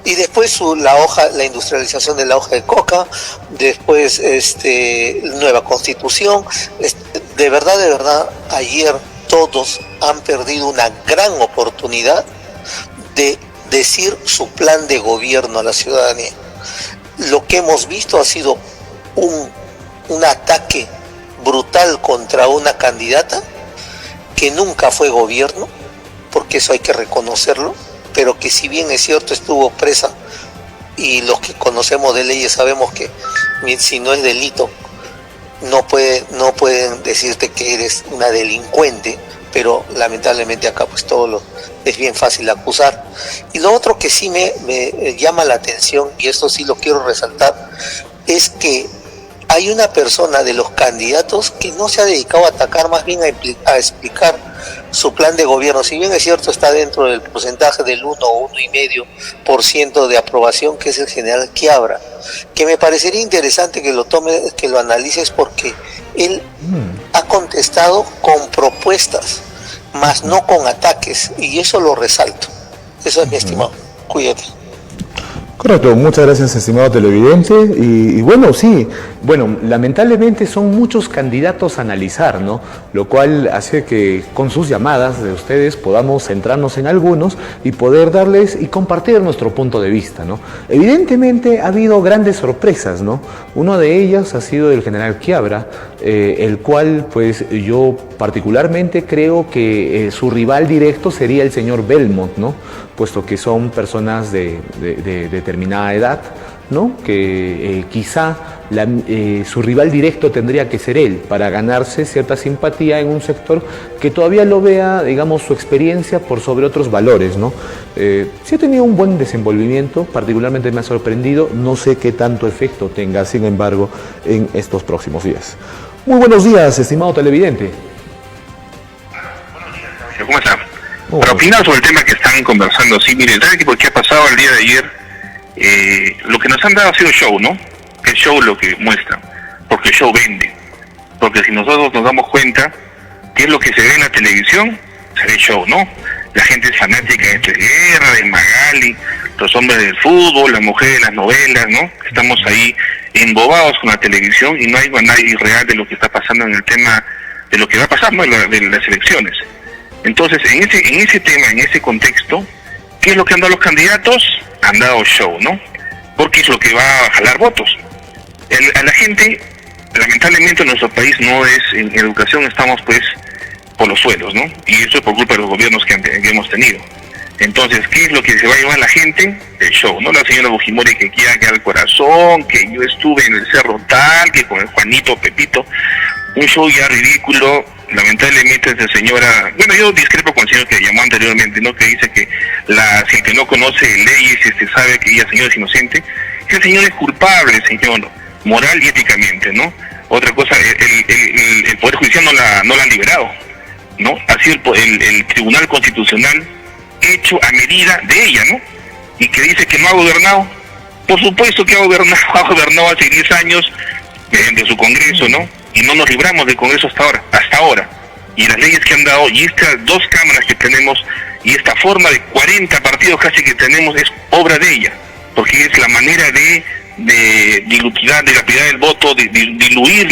Y después la industrialización de la hoja de coca, después nueva constitución. De verdad, ayer todos han perdido una gran oportunidad de decir su plan de gobierno a la ciudadanía. Lo que hemos visto ha sido un ataque brutal contra una candidata que nunca fue gobierno, porque eso hay que reconocerlo, pero que si bien es cierto estuvo presa, y los que conocemos de leyes sabemos que si no es delito, no pueden decirte que eres una delincuente, pero lamentablemente acá pues es bien fácil acusar. Y lo otro que sí me llama la atención, y esto sí lo quiero resaltar, es que hay una persona de los candidatos que no se ha dedicado a atacar, más bien a explicar su plan de gobierno. Si bien es cierto, está dentro del porcentaje del 1 o 1,5% de aprobación, que es el general Quiabra, que me parecería interesante que lo analices, porque él ha contestado con propuestas, más no con ataques, y eso lo resalto. Eso es mi estimado. Cuídate. Correcto, muchas gracias, estimado televidente. Y bueno, sí, lamentablemente son muchos candidatos a analizar, ¿no? Lo cual hace que con sus llamadas de ustedes podamos centrarnos en algunos y poder darles y compartir nuestro punto de vista, ¿no? Evidentemente ha habido grandes sorpresas, ¿no? Una de ellas ha sido el general Quiabra, el cual pues yo particularmente creo que su rival directo sería el señor Belmont, ¿no? Puesto que son personas de determinada edad, ¿no? Que quizá su rival directo tendría que ser él para ganarse cierta simpatía en un sector que todavía lo vea, digamos, su experiencia por sobre otros valores, ¿no? Sí ha tenido un buen desenvolvimiento, particularmente me ha sorprendido, no sé qué tanto efecto tenga, sin embargo, en estos próximos días. Muy buenos días, estimado televidente. ¿Cómo está? Para opinar sobre el tema que están conversando, sí, miren, ¿sabe qué ha pasado el día de ayer? Lo que nos han dado ha sido show, ¿no? El show lo que muestran, porque el show vende. Porque si nosotros nos damos cuenta qué es lo que se ve en la televisión, se ve show, ¿no? La gente es fanática de Guerra, de Magali, los hombres del fútbol, las mujeres de las novelas, ¿no? Estamos ahí embobados con la televisión y no hay un análisis real de lo que está pasando en el tema, de lo que va a pasar, ¿no? de las elecciones. Entonces, en ese tema, en ese contexto, ¿qué es lo que han dado los candidatos? Han dado show, ¿no? Porque es lo que va a jalar votos. A la gente, lamentablemente en nuestro país en educación estamos pues por los suelos, ¿no? Y eso es por culpa de los gobiernos que hemos tenido. Entonces, ¿qué es lo que se va a llevar la gente? El show, ¿no? La señora Fujimori que quiera quedar al corazón, que yo estuve en el cerro tal, que con el Juanito, Pepito, un show ya ridículo. Lamentablemente esa señora, bueno, yo discrepo con el señor que llamó anteriormente, ¿no? Que dice que si el que no conoce leyes sabe que ella, señor, es inocente. El señor es culpable, señor, moral y éticamente, ¿no? Otra cosa, el Poder Judicial no la han liberado, ¿no? Ha sido el Tribunal Constitucional hecho a medida de ella, ¿no? Y que dice que no ha gobernado. Por supuesto que ha gobernado hace 10 años de su Congreso, ¿no? Y no nos libramos del Congreso hasta ahora. Y las leyes que han dado, y estas 2 cámaras que tenemos, y esta forma de 40 partidos casi que tenemos, es obra de ella, porque es la manera de dilapidar el voto, de diluir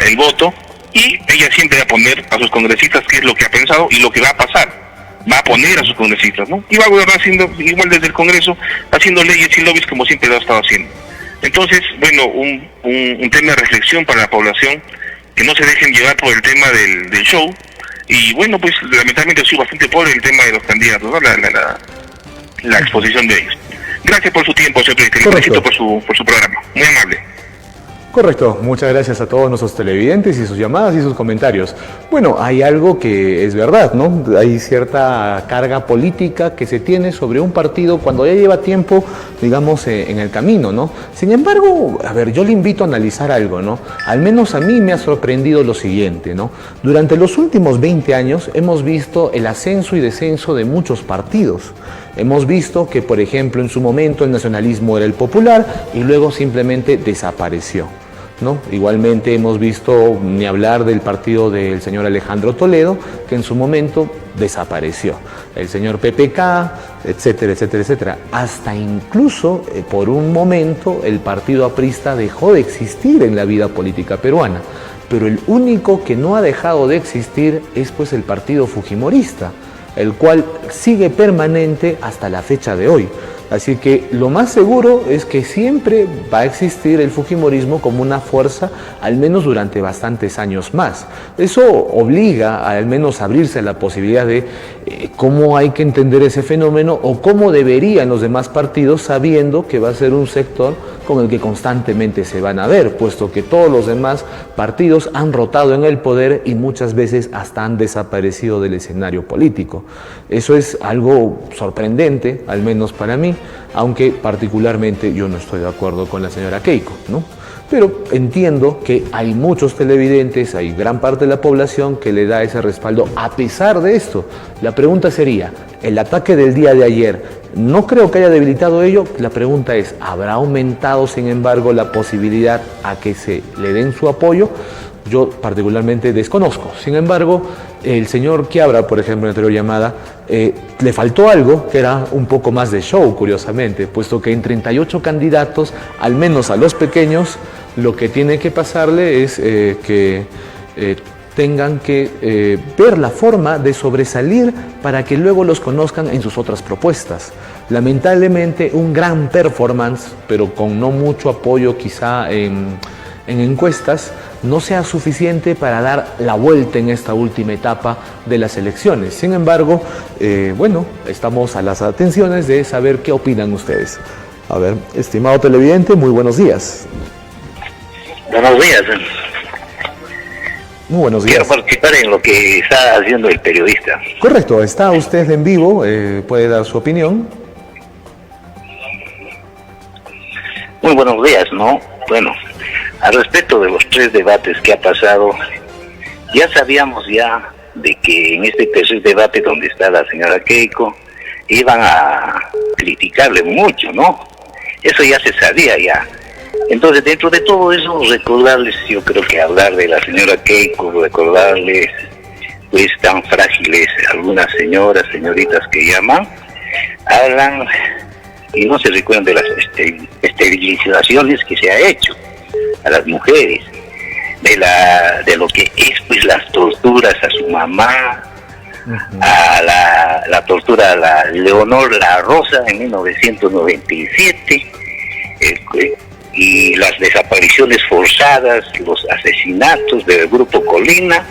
el voto, y ella siempre va a poner a sus congresistas qué es lo que ha pensado y lo que va a pasar. Va a poner a sus congresistas, ¿no? Y va a gobernar haciendo, igual desde el Congreso, haciendo leyes y lobbies como siempre lo ha estado haciendo. Entonces, bueno, un tema de reflexión para la población, que no se dejen llevar por el tema del show. Y bueno, pues lamentablemente ha sido bastante pobre el tema de los candidatos, ¿no? La exposición de ellos. Gracias por su tiempo, señor presidente. Felicito por su programa. Muy amable. Correcto, muchas gracias a todos nuestros televidentes y sus llamadas y sus comentarios. Bueno, hay algo que es verdad, ¿no? Hay cierta carga política que se tiene sobre un partido cuando ya lleva tiempo, digamos, en el camino, ¿no? Sin embargo, a ver, yo le invito a analizar algo, ¿no? Al menos a mí me ha sorprendido lo siguiente, ¿no? Durante los últimos 20 años hemos visto el ascenso y descenso de muchos partidos. Hemos visto que, por ejemplo, en su momento el nacionalismo era el popular y luego simplemente desapareció, ¿no? Igualmente hemos visto ni hablar del partido del señor Alejandro Toledo, que en su momento desapareció. El señor PPK, etcétera, etcétera, etcétera. Hasta incluso por un momento el partido aprista dejó de existir en la vida política peruana. Pero el único que no ha dejado de existir es pues el partido fujimorista, el cual sigue permanente hasta la fecha de hoy. Así que lo más seguro es que siempre va a existir el fujimorismo como una fuerza, al menos durante bastantes años más. Eso obliga a, al menos a abrirse a la posibilidad de cómo hay que entender ese fenómeno o cómo deberían los demás partidos, sabiendo que va a ser un sector con el que constantemente se van a ver, puesto que todos los demás partidos han rotado en el poder y muchas veces hasta han desaparecido del escenario político. Eso es algo sorprendente, al menos para mí, aunque particularmente yo no estoy de acuerdo con la señora Keiko, ¿no? Pero entiendo que hay muchos televidentes, hay gran parte de la población que le da ese respaldo a pesar de esto. La pregunta sería, ¿el ataque del día de ayer no creo que haya debilitado ello? La pregunta es, ¿habrá aumentado sin embargo la posibilidad a que se le den su apoyo? Yo particularmente desconozco. Sin embargo, el señor Quiabra, por ejemplo, en la anterior llamada, le faltó algo que era un poco más de show, curiosamente, puesto que en 38 candidatos, al menos a los pequeños, lo que tiene que pasarle es que tengan que ver la forma de sobresalir para que luego los conozcan en sus otras propuestas. Lamentablemente, un gran performance, pero con no mucho apoyo quizá en encuestas, no sea suficiente para dar la vuelta en esta última etapa de las elecciones. Sin embargo, bueno, estamos a las atenciones de saber qué opinan ustedes. A ver, estimado televidente, muy buenos días. Buenos días. Muy buenos días. Quiero participar en lo que está haciendo el periodista. Correcto, está usted en vivo, puede dar su opinión. Muy buenos días, ¿no? Bueno, al respecto de los 3 debates que ha pasado, ya sabíamos ya de que en este tercer debate donde está la señora Keiko, iban a criticarle mucho, ¿no? Eso ya se sabía ya. Entonces, dentro de todo eso, recordarles, yo creo que hablar de la señora Keiko, recordarles, pues, tan frágiles algunas señoritas que llaman, hablan y no se recuerdan de las esterilizaciones que se ha hecho a las mujeres, de lo que es pues las torturas a su mamá, a la tortura a la Leonor La Rosa en 1997, y las desapariciones forzadas, los asesinatos del Grupo Colina,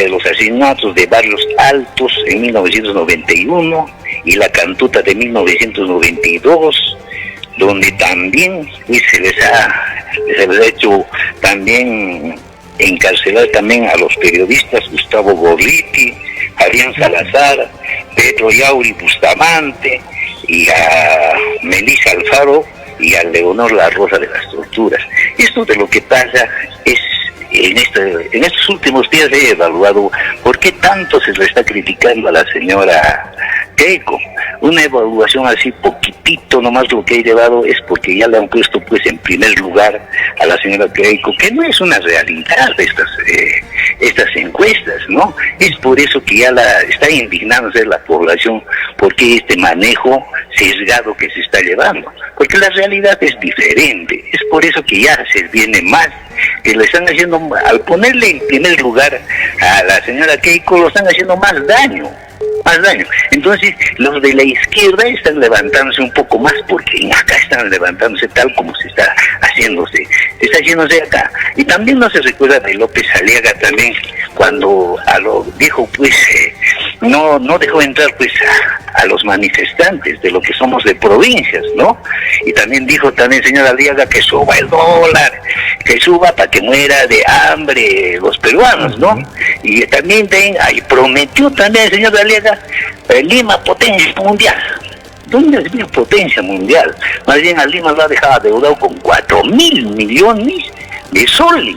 los asesinatos de Barrios Altos en 1991 y la Cantuta de 1992, donde también se les ha hecho también encarcelar también a los periodistas Gustavo Gorriti, Adrián Salazar, Pedro Yauri Bustamante y a Melissa Alfaro y a Leonor La Rosa de las Torturas. Esto de lo que pasa es, en estos últimos días he evaluado por qué tanto se le está criticando a la señora Keiko. Una evaluación así poquitito nomás lo que he llevado es porque ya le han puesto pues en primer lugar a la señora Keiko, que no es una realidad estas encuestas, ¿no? Es por eso que ya está indignándose la población porque este manejo sesgado que se está llevando, porque la realidad es diferente. Es por eso que ya se viene más, que le están haciendo, al ponerle en primer lugar a la señora Keiko, lo están haciendo más daño. Entonces los de la izquierda están levantándose un poco más, porque acá están levantándose tal como se está haciéndose acá. Y también no se recuerda de López Aliaga también, cuando dijo pues no dejó entrar pues a los manifestantes de lo que somos de provincias, ¿no? Y también dijo señora Aliaga que suba el dólar, que suba para que muera de hambre los peruanos, ¿no? Y también prometió también el señor Aliaga Lima potencia mundial. ¿Dónde es Lima potencia mundial? Más bien a Lima lo ha dejado adeudado con 4.000 millones de soles,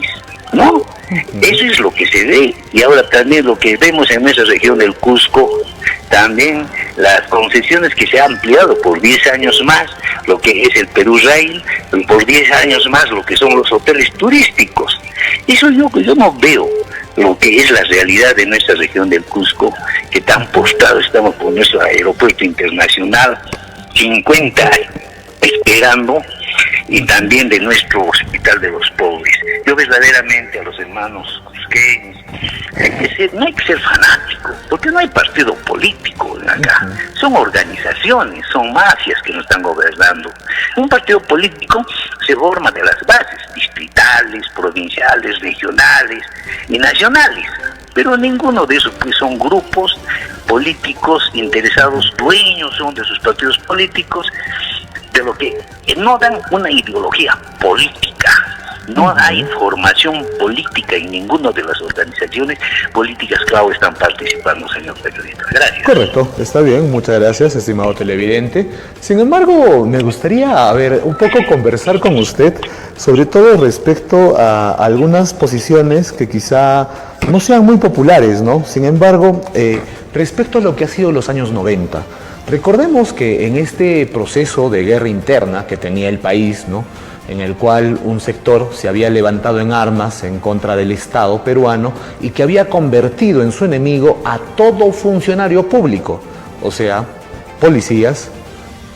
¿no? Eso es lo que se ve. Y ahora también lo que vemos en nuestra región del Cusco, también las concesiones que se han ampliado por 10 años más, lo que es el Perú Rail, por 10 años más lo que son los hoteles turísticos. Eso yo no veo lo que es la realidad de nuestra región del Cusco, que tan postado estamos con nuestro aeropuerto internacional, 50 años esperando, y también de nuestro hospital de los pobres. Yo verdaderamente a los hermanos cusqueños, no hay que ser fanático, porque no hay partido político acá, son organizaciones, son mafias que nos están gobernando. Un partido político se forma de las bases distritales, provinciales, regionales y nacionales, pero ninguno de esos pues son grupos políticos interesados, dueños son de sus partidos políticos, de lo que no dan una ideología política. No hay formación política en ninguna de las organizaciones políticas que ahora están participando, señor periodista. Gracias. Correcto, está bien, muchas gracias, estimado televidente. Sin embargo, me gustaría, un poco conversar con usted, sobre todo respecto a algunas posiciones que quizá no sean muy populares, ¿no? Sin embargo, respecto a lo que ha sido los años 90, recordemos que en este proceso de guerra interna que tenía el país, ¿no?, en el cual un sector se había levantado en armas en contra del Estado peruano y que había convertido en su enemigo a todo funcionario público, o sea, policías,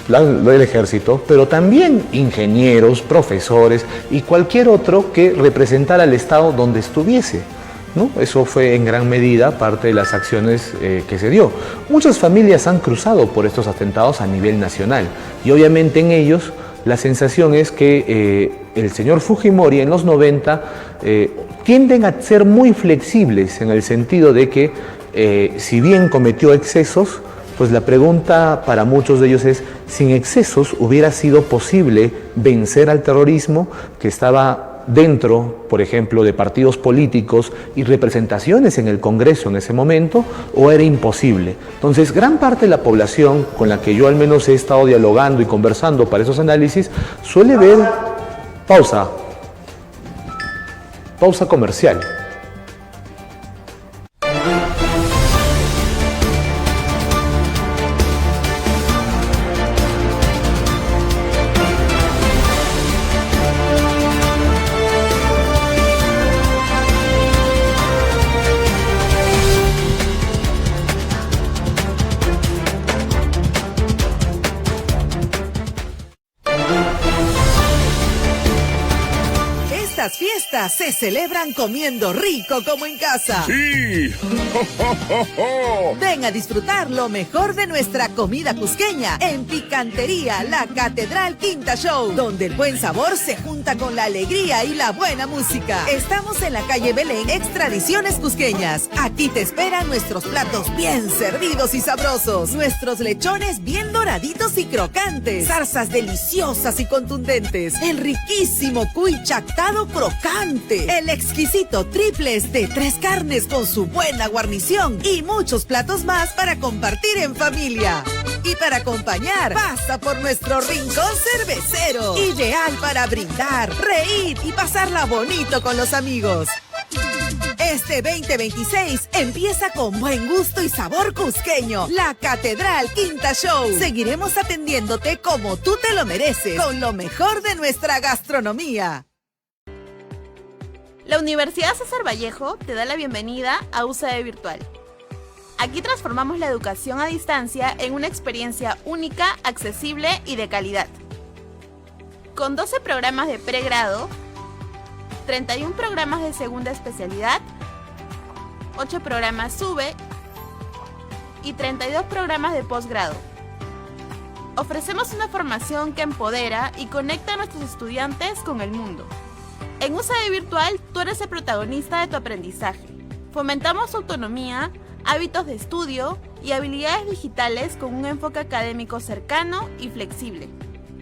del ejército, pero también ingenieros, profesores y cualquier otro que representara al Estado donde estuviese, ¿no? Eso fue en gran medida parte de las acciones que se dio. Muchas familias han cruzado por estos atentados a nivel nacional y obviamente en ellos la sensación es que el señor Fujimori en los 90 tienden a ser muy flexibles en el sentido de que si bien cometió excesos, pues la pregunta para muchos de ellos es, sin excesos hubiera sido posible vencer al terrorismo que estaba dentro, por ejemplo, de partidos políticos y representaciones en el Congreso en ese momento, o era imposible. Entonces, gran parte de la población con la que yo al menos he estado dialogando y conversando para esos análisis, suele ver... Pausa comercial. fiestas se celebran comiendo rico como en casa. ¡Sí! Ven a disfrutar lo mejor de nuestra comida cusqueña en Picantería La Catedral Quinta Show, donde el buen sabor se junta con la alegría y la buena música. Estamos en la calle Belén, Extradiciones Cusqueñas. Aquí te esperan nuestros platos bien servidos y sabrosos, nuestros lechones bien doraditos y crocantes, zarzas deliciosas y contundentes, el riquísimo cuy chactado crocante, el exquisito triples de 3 carnes con su buena guarnición y muchos platos más para compartir en familia. Y para acompañar, pasa por nuestro rincón cervecero, ideal para brindar, reír y pasarla bonito con los amigos. Este 2026 empieza con buen gusto y sabor cusqueño. La Catedral Quinta Show. Seguiremos atendiéndote como tú te lo mereces, con lo mejor de nuestra gastronomía. La Universidad César Vallejo te da la bienvenida a UCD Virtual. Aquí transformamos la educación a distancia en una experiencia única, accesible y de calidad. Con 12 programas de pregrado, 31 programas de segunda especialidad, 8 programas SUBE y 32 programas de posgrado. Ofrecemos una formación que empodera y conecta a nuestros estudiantes con el mundo. En UCD Virtual, tú eres el protagonista de tu aprendizaje. Fomentamos autonomía, hábitos de estudio y habilidades digitales con un enfoque académico cercano y flexible,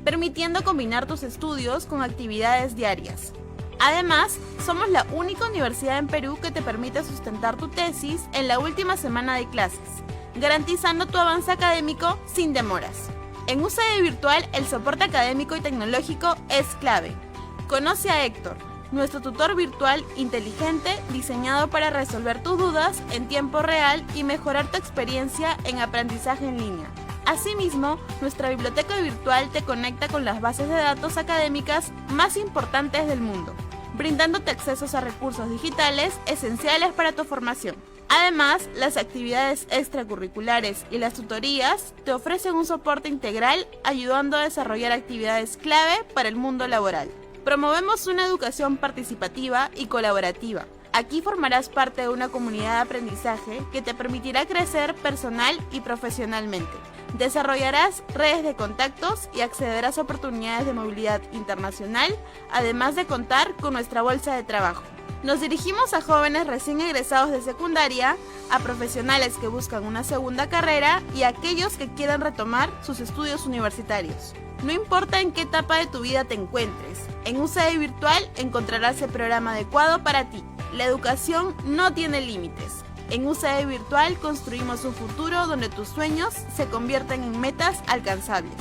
permitiendo combinar tus estudios con actividades diarias. Además, somos la única universidad en Perú que te permite sustentar tu tesis en la última semana de clases, garantizando tu avance académico sin demoras. En UCD Virtual, el soporte académico y tecnológico es clave. Conoce a Héctor, nuestro tutor virtual inteligente diseñado para resolver tus dudas en tiempo real y mejorar tu experiencia en aprendizaje en línea. Asimismo, nuestra biblioteca virtual te conecta con las bases de datos académicas más importantes del mundo, brindándote accesos a recursos digitales esenciales para tu formación. Además, las actividades extracurriculares y las tutorías te ofrecen un soporte integral ayudando a desarrollar actividades clave para el mundo laboral. Promovemos una educación participativa y colaborativa. Aquí formarás parte de una comunidad de aprendizaje que te permitirá crecer personal y profesionalmente. Desarrollarás redes de contactos y accederás a oportunidades de movilidad internacional, además de contar con nuestra bolsa de trabajo. Nos dirigimos a jóvenes recién egresados de secundaria, a profesionales que buscan una segunda carrera y a aquellos que quieran retomar sus estudios universitarios. No importa en qué etapa de tu vida te encuentres, en UCD Virtual encontrarás el programa adecuado para ti. La educación no tiene límites. En UCD Virtual construimos un futuro donde tus sueños se convierten en metas alcanzables.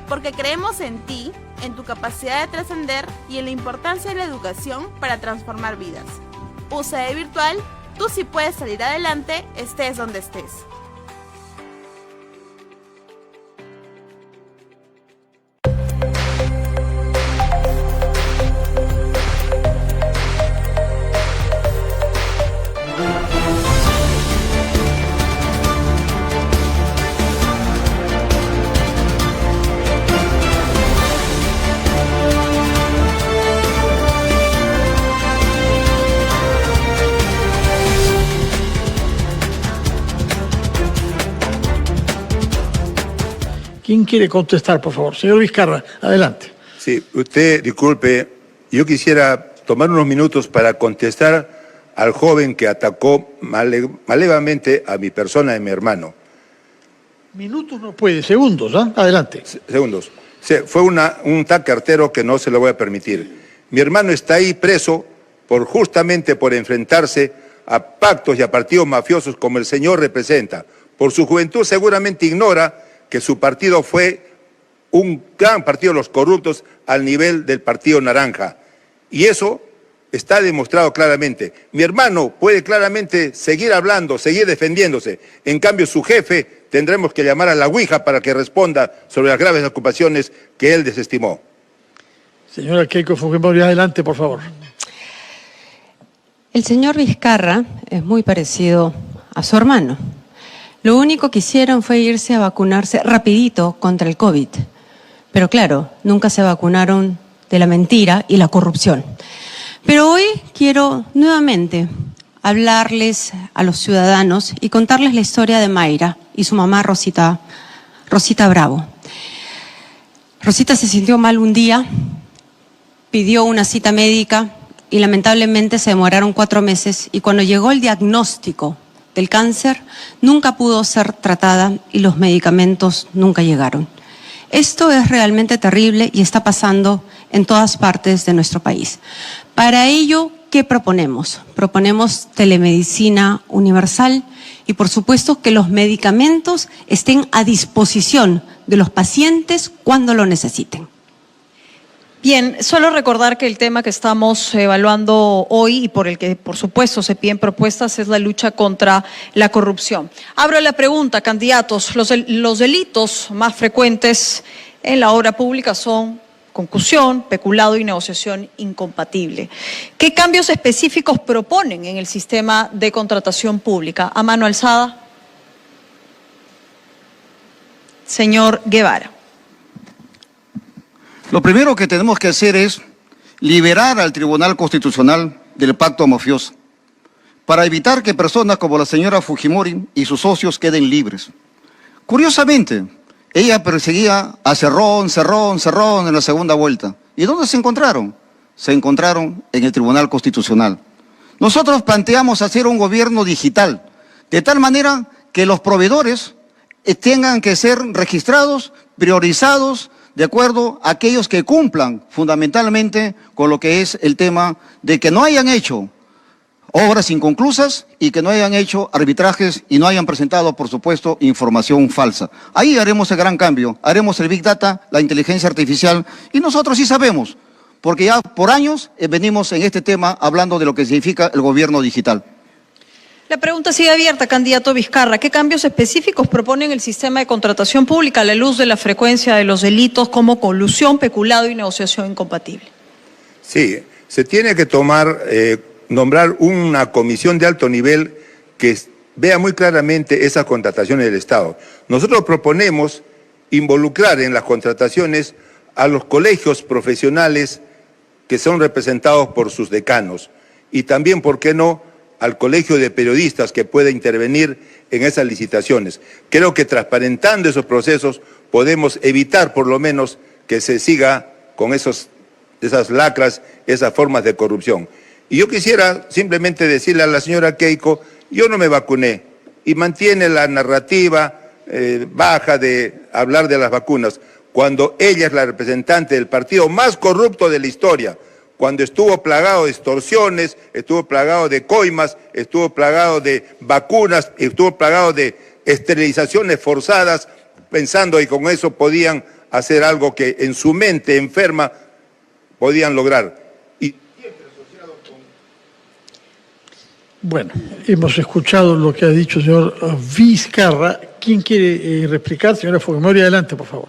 Porque creemos en ti, en tu capacidad de trascender y en la importancia de la educación para transformar vidas. UCD Virtual, tú sí puedes salir adelante, estés donde estés. ¿Quién quiere contestar, por favor? Señor Vizcarra, adelante. Sí, usted, disculpe, yo quisiera tomar unos minutos para contestar al joven que atacó malevamente a mi persona y a mi hermano. Minutos no puede, segundos, ¿ah? Adelante. Segundos. Sí, fue un ataque artero que no se lo voy a permitir. Mi hermano está ahí preso justamente por enfrentarse a pactos y a partidos mafiosos como el señor representa. Por su juventud seguramente ignora que su partido fue un gran partido de los corruptos al nivel del Partido Naranja. Y eso está demostrado claramente. Mi hermano puede claramente seguir hablando, seguir defendiéndose. En cambio, su jefe tendremos que llamar a la Ouija para que responda sobre las graves ocupaciones que él desestimó. Señora Keiko Fujimori, adelante, por favor. El señor Vizcarra es muy parecido a su hermano. Lo único que hicieron fue irse a vacunarse rapidito contra el COVID. Pero claro, nunca se vacunaron de la mentira y la corrupción. Pero hoy quiero nuevamente hablarles a los ciudadanos y contarles la historia de Mayra y su mamá Rosita Bravo. Rosita se sintió mal un día, pidió una cita médica y lamentablemente se demoraron 4 meses, y cuando llegó el diagnóstico del cáncer nunca pudo ser tratada y los medicamentos nunca llegaron. Esto es realmente terrible y está pasando en todas partes de nuestro país. Para ello, ¿qué proponemos? Proponemos telemedicina universal y, por supuesto, que los medicamentos estén a disposición de los pacientes cuando lo necesiten. Bien, solo recordar que el tema que estamos evaluando hoy y por el que, por supuesto, se piden propuestas es la lucha contra la corrupción. Abro la pregunta, candidatos. Los delitos más frecuentes en la obra pública son concusión, peculado y negociación incompatible. ¿Qué cambios específicos proponen en el sistema de contratación pública? A mano alzada. Señor Guevara. Lo primero que tenemos que hacer es liberar al Tribunal Constitucional del pacto mafioso para evitar que personas como la señora Fujimori y sus socios queden libres. Curiosamente, ella perseguía a Cerrón en la segunda vuelta. ¿Y dónde se encontraron? Se encontraron en el Tribunal Constitucional. Nosotros planteamos hacer un gobierno digital, de tal manera que los proveedores tengan que ser registrados, priorizados, de acuerdo a aquellos que cumplan fundamentalmente con lo que es el tema de que no hayan hecho obras inconclusas y que no hayan hecho arbitrajes y no hayan presentado, por supuesto, información falsa. Ahí haremos el gran cambio, haremos el Big Data, la inteligencia artificial, y nosotros sí sabemos, porque ya por años venimos en este tema hablando de lo que significa el gobierno digital. La pregunta sigue abierta, candidato Vizcarra. ¿Qué cambios específicos proponen el sistema de contratación pública a la luz de la frecuencia de los delitos como colusión, peculado y negociación incompatible? Sí, se tiene que nombrar una comisión de alto nivel que vea muy claramente esas contrataciones del Estado. Nosotros proponemos involucrar en las contrataciones a los colegios profesionales que son representados por sus decanos y también, ¿por qué no?, al colegio de periodistas que pueda intervenir en esas licitaciones. Creo que transparentando esos procesos podemos evitar por lo menos que se siga con esas lacras, esas formas de corrupción. Y yo quisiera simplemente decirle a la señora Keiko, yo no me vacuné, y mantiene la narrativa baja de hablar de las vacunas, cuando ella es la representante del partido más corrupto de la historia, cuando estuvo plagado de extorsiones, estuvo plagado de coimas, estuvo plagado de vacunas, estuvo plagado de esterilizaciones forzadas, pensando que con eso podían hacer algo que en su mente enferma podían lograr. Bueno, hemos escuchado lo que ha dicho el señor Vizcarra. ¿Quién quiere replicar? Señora Fujimori, adelante, por favor.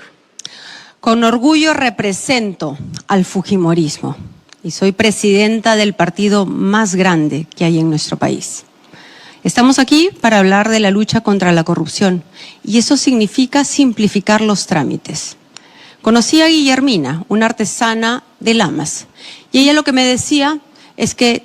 Con orgullo represento al Fujimorismo y soy presidenta del partido más grande que hay en nuestro país. Estamos aquí para hablar de la lucha contra la corrupción y eso significa simplificar los trámites. Conocí a Guillermina, una artesana de Lamas, y ella lo que me decía es que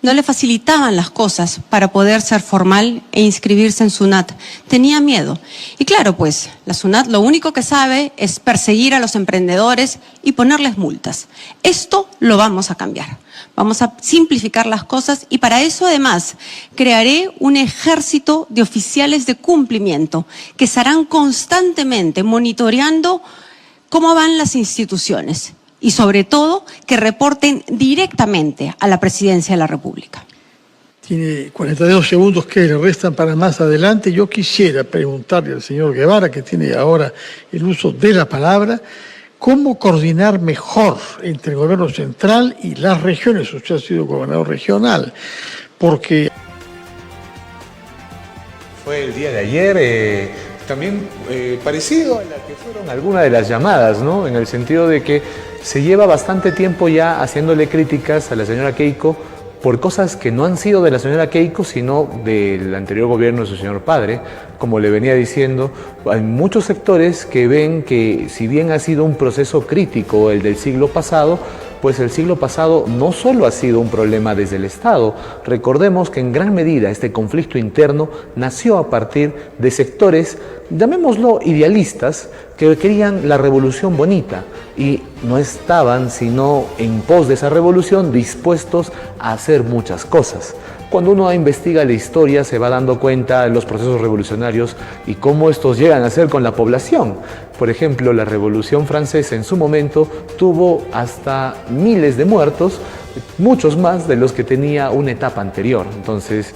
no le facilitaban las cosas para poder ser formal e inscribirse en SUNAT. Tenía miedo. Y claro, pues, la SUNAT lo único que sabe es perseguir a los emprendedores y ponerles multas. Esto lo vamos a cambiar. Vamos a simplificar las cosas y para eso, además, crearé un ejército de oficiales de cumplimiento que estarán constantemente monitoreando cómo van las instituciones. Y sobre todo, que reporten directamente a la Presidencia de la República. Tiene 42 segundos que le restan para más adelante. Yo quisiera preguntarle al señor Guevara, que tiene ahora el uso de la palabra, ¿cómo coordinar mejor entre el gobierno central y las regiones? Usted ha sido gobernador regional, porque... Fue el día de ayer... también parecido a la que fueron algunas de las llamadas, ¿no? En el sentido de que se lleva bastante tiempo ya haciéndole críticas a la señora Keiko por cosas que no han sido de la señora Keiko, sino del anterior gobierno de su señor padre. Como le venía diciendo, hay muchos sectores que ven que, si bien ha sido un proceso crítico el del siglo pasado, pues el siglo pasado no solo ha sido un problema desde el Estado. Recordemos que en gran medida este conflicto interno nació a partir de sectores, llamémoslo idealistas, que querían la revolución bonita y no estaban, sino en pos de esa revolución, dispuestos a hacer muchas cosas. Cuando uno investiga la historia se va dando cuenta de los procesos revolucionarios y cómo estos llegan a ser con la población. Por ejemplo, la Revolución Francesa en su momento tuvo hasta miles de muertos, muchos más de los que tenía una etapa anterior. Entonces,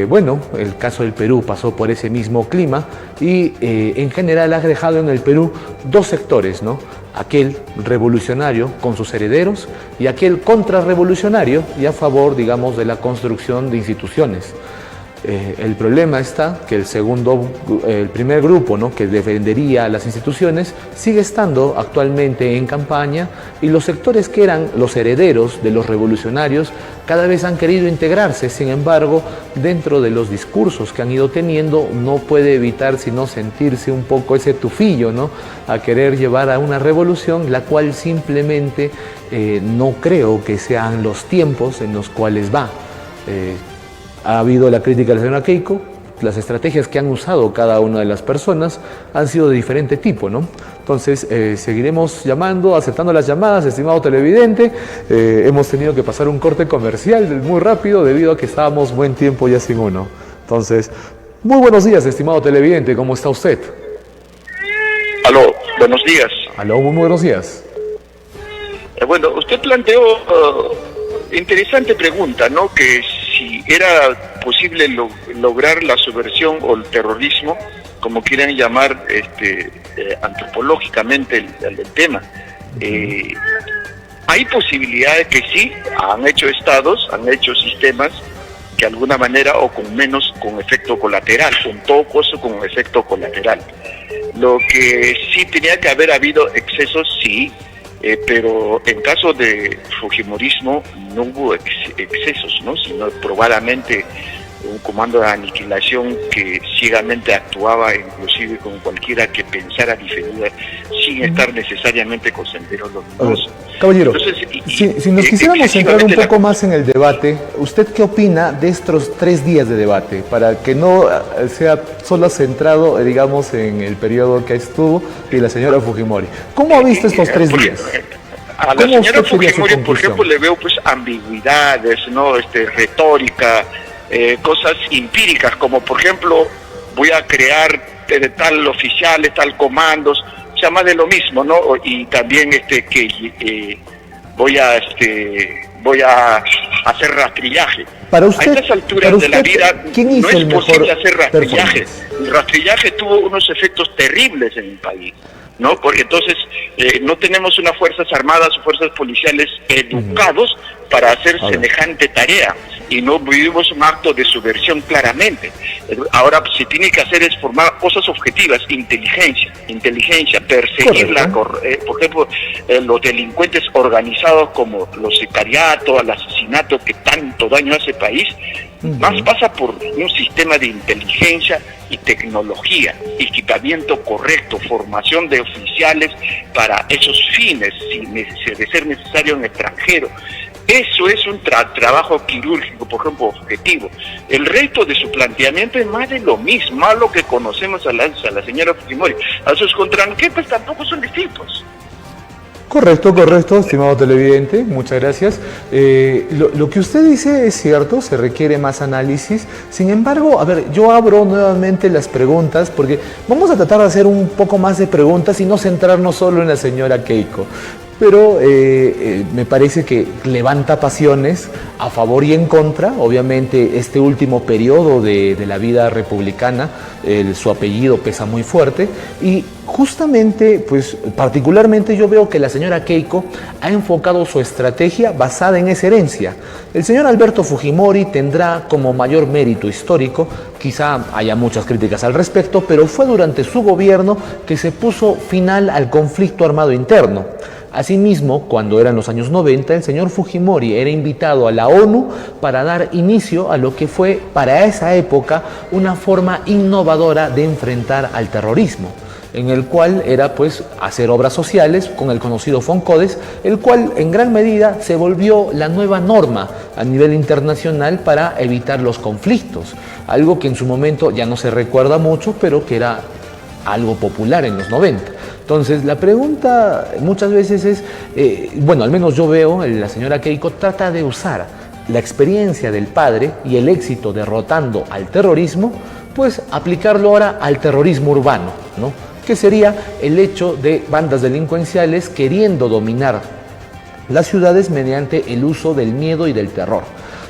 bueno, el caso del Perú pasó por ese mismo clima y en general ha dejado en el Perú dos sectores, ¿no? Aquel revolucionario con sus herederos y aquel contrarrevolucionario y a favor, digamos, de la construcción de instituciones. El problema está que el primer grupo, ¿no?, que defendería las instituciones sigue estando actualmente en campaña y los sectores que eran los herederos de los revolucionarios cada vez han querido integrarse. Sin embargo, dentro de los discursos que han ido teniendo no puede evitar sino sentirse un poco ese tufillo, ¿no?, a querer llevar a una revolución, la cual simplemente no creo que sean los tiempos en los cuales va. Ha habido la crítica de la señora Keiko, las estrategias que han usado cada una de las personas han sido de diferente tipo, ¿no? Entonces, seguiremos llamando, aceptando las llamadas, estimado televidente. Hemos tenido que pasar un corte comercial muy rápido debido a que estábamos buen tiempo ya sin uno. Entonces, muy buenos días, estimado televidente, ¿cómo está usted? Aló, buenos días. Aló, muy buenos días. Bueno, usted planteó interesante pregunta, ¿no? Que si era posible lograr la subversión o el terrorismo, como quieran llamar antropológicamente el tema. Hay posibilidades que sí, han hecho estados, han hecho sistemas que de alguna manera o con menos, con efecto colateral, con todo costo con efecto colateral. Lo que sí tenía que haber habido excesos, sí, pero en caso de fujimorismo no hubo excesos, ¿no?, sino probadamente un comando de aniquilación que ciegamente actuaba inclusive con cualquiera que pensara diferente sin estar necesariamente con senderos luminosos. Caballero, si nos quisiéramos centrar un poco más en el debate, ¿usted qué opina de estos 3 días de debate? Para que no sea solo centrado, digamos, en el periodo que estuvo y la señora Fujimori. ¿Cómo ha visto estos 3 días? A la señora Fujimori, por ejemplo, le veo pues ambigüedades, ¿no?, retórica, cosas empíricas, como por ejemplo, voy a crear tal oficiales, tal comandos, o sea, más de lo mismo, ¿no? Y también que voy a hacer rastrillaje. Para usted, a estas alturas de la vida no es posible hacer rastrillaje. El rastrillaje tuvo unos efectos terribles en el país, ¿no? Porque entonces no tenemos unas fuerzas armadas o fuerzas policiales educados para hacer semejante tarea, y no vivimos un acto de subversión claramente. Ahora se tiene que hacer es formar cosas objetivas, inteligencia, perseguir por ejemplo, los delincuentes organizados como los sicariatos, el asesinato que tanto daño hace al país. Más pasa por un sistema de inteligencia y tecnología, equipamiento correcto, formación de oficiales para esos fines, de ser necesario en extranjero. Eso es un trabajo quirúrgico, por ejemplo, objetivo. El resto de su planteamiento es más de lo mismo, más lo que conocemos a la señora Fujimori. A sus contranquetas tampoco son distintos. Correcto, estimado televidente, muchas gracias. Lo que usted dice es cierto, se requiere más análisis. Sin embargo, a ver, yo abro nuevamente las preguntas porque vamos a tratar de hacer un poco más de preguntas y no centrarnos solo en la señora Keiko. Pero me parece que levanta pasiones a favor y en contra. Obviamente este último periodo de la vida republicana, su apellido pesa muy fuerte y justamente, pues particularmente yo veo que la señora Keiko ha enfocado su estrategia basada en esa herencia. El señor Alberto Fujimori tendrá como mayor mérito histórico, quizá haya muchas críticas al respecto, pero fue durante su gobierno que se puso final al conflicto armado interno. Asimismo, cuando eran los años 90, el señor Fujimori era invitado a la ONU para dar inicio a lo que fue para esa época una forma innovadora de enfrentar al terrorismo. en el cual era pues hacer obras sociales con el conocido Foncodes, el cual en gran medida se volvió la nueva norma a nivel internacional para evitar los conflictos, algo que en su momento ya no se recuerda mucho, pero que era algo popular en los 90. Entonces la pregunta muchas veces es, bueno, al menos yo veo, la señora Keiko trata de usar la experiencia del padre y el éxito derrotando al terrorismo, pues aplicarlo ahora al terrorismo urbano, ¿no? Que sería el hecho de bandas delincuenciales queriendo dominar las ciudades mediante el uso del miedo y del terror.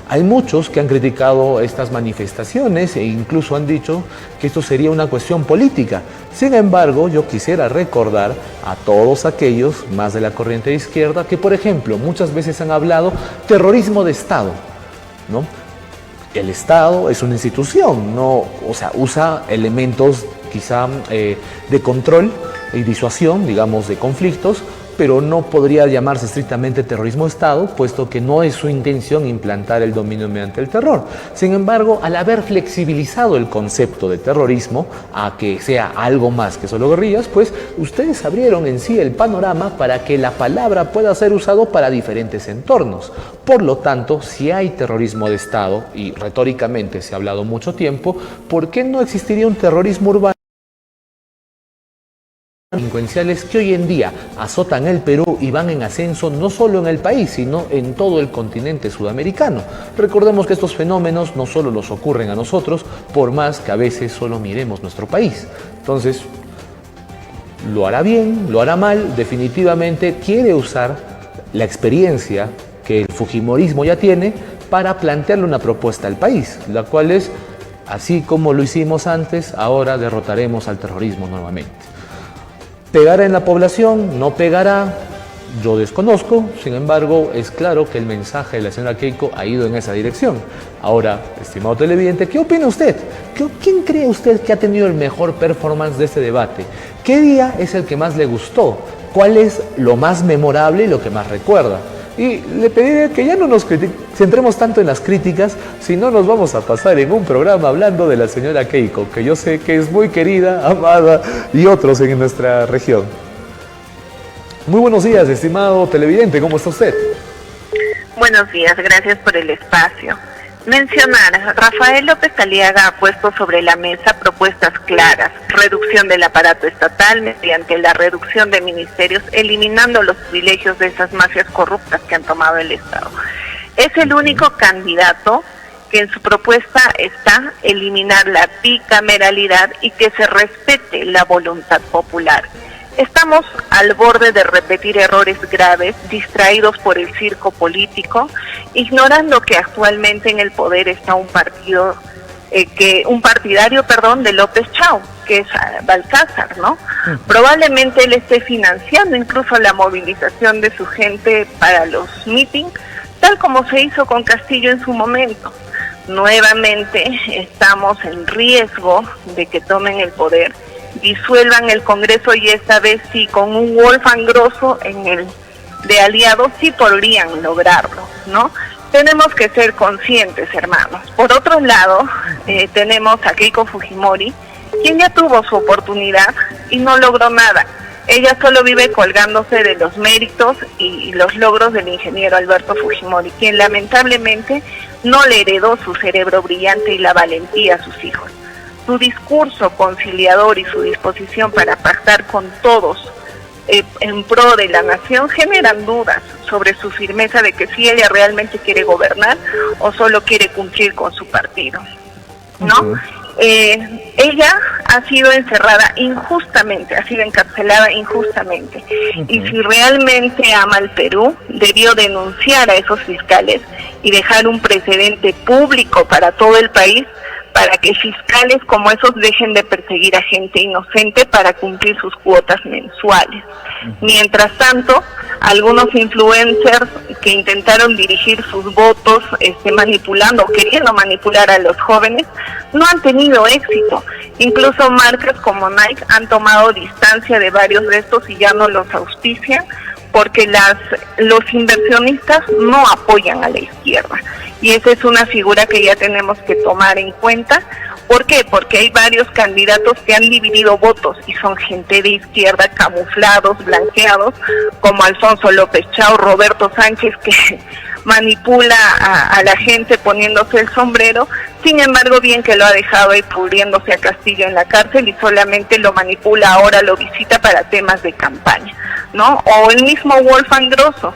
Hay muchos que han criticado estas manifestaciones e incluso han dicho que esto sería una cuestión política. Sin embargo, yo quisiera recordar a todos aquellos más de la corriente de izquierda que, por ejemplo, muchas veces han hablado terrorismo de Estado, ¿no? El Estado es una institución, no, o sea, usa elementos quizá de control y disuasión, digamos, de conflictos, pero no podría llamarse estrictamente terrorismo de Estado, puesto que no es su intención implantar el dominio mediante el terror. Sin embargo, al haber flexibilizado el concepto de terrorismo a que sea algo más que solo guerrillas, pues ustedes abrieron en sí el panorama para que la palabra pueda ser usado para diferentes entornos. Por lo tanto, si hay terrorismo de Estado, y retóricamente se ha hablado mucho tiempo, ¿por qué no existiría un terrorismo urbano? Delincuenciales que hoy en día azotan el Perú y van en ascenso no solo en el país, sino en todo el continente sudamericano. Recordemos que estos fenómenos no solo los ocurren a nosotros, por más que a veces solo miremos nuestro país. Entonces, lo hará bien, lo hará mal, definitivamente quiere usar la experiencia que el fujimorismo ya tiene para plantearle una propuesta al país, la cual es, así como lo hicimos antes, ahora derrotaremos al terrorismo nuevamente. ¿Pegará en la población? ¿No pegará? Yo desconozco, sin embargo, es claro que el mensaje de la señora Keiko ha ido en esa dirección. Ahora, estimado televidente, ¿qué opina usted? ¿Quién cree usted que ha tenido el mejor performance de este debate? ¿Qué día es el que más le gustó? ¿Cuál es lo más memorable y lo que más recuerda? Y le pediré que ya no nos centremos tanto en las críticas, sino nos vamos a pasar en un programa hablando de la señora Keiko, que yo sé que es muy querida, amada y otros en nuestra región. Muy buenos días, estimado televidente, ¿cómo está usted? Buenos días, gracias por el espacio. Mencionar, Rafael López Aliaga ha puesto sobre la mesa propuestas claras, reducción del aparato estatal mediante la reducción de ministerios, eliminando los privilegios de esas mafias corruptas que han tomado el Estado. Es el único candidato que en su propuesta está eliminar la bicameralidad y que se respete la voluntad popular. Estamos al borde de repetir errores graves, distraídos por el circo político, ignorando que actualmente en el poder está un partidario, de López Chau, que es Balcázar, ¿no? Probablemente él esté financiando incluso la movilización de su gente para los mítines, tal como se hizo con Castillo en su momento. Nuevamente estamos en riesgo de que tomen el poder, disuelvan el Congreso y esta vez sí, con un Wolfgang Grosso de aliados, sí podrían lograrlo, ¿no? Tenemos que ser conscientes, hermanos. Por otro lado, tenemos a Keiko Fujimori, quien ya tuvo su oportunidad y no logró nada. Ella solo vive colgándose de los méritos y los logros del ingeniero Alberto Fujimori, quien lamentablemente no le heredó su cerebro brillante y la valentía a sus hijos. Su discurso conciliador y su disposición para pactar con todos en pro de la nación generan dudas sobre su firmeza de que si ella realmente quiere gobernar o solo quiere cumplir con su partido, ¿no? Ella ha sido encerrada injustamente, ha sido encarcelada injustamente, y si realmente ama al Perú, debió denunciar a esos fiscales y dejar un precedente público para todo el país, para que fiscales como esos dejen de perseguir a gente inocente para cumplir sus cuotas mensuales. Mientras tanto, algunos influencers que intentaron dirigir sus votos manipulando, queriendo manipular a los jóvenes, no han tenido éxito. Incluso marcas como Nike han tomado distancia de varios de estos y ya no los auspician, porque los inversionistas no apoyan a la izquierda. Y esa es una figura que ya tenemos que tomar en cuenta, ¿Por qué? Porque hay varios candidatos que han dividido votos y son gente de izquierda camuflados, blanqueados, como Alfonso López Chao, Roberto Sánchez, que manipula a la gente poniéndose el sombrero. Sin embargo, bien que lo ha dejado ahí pudriéndose a Castillo en la cárcel y solamente lo manipula, ahora lo visita para temas de campaña, ¿no? O el mismo Wolfgang Grosso,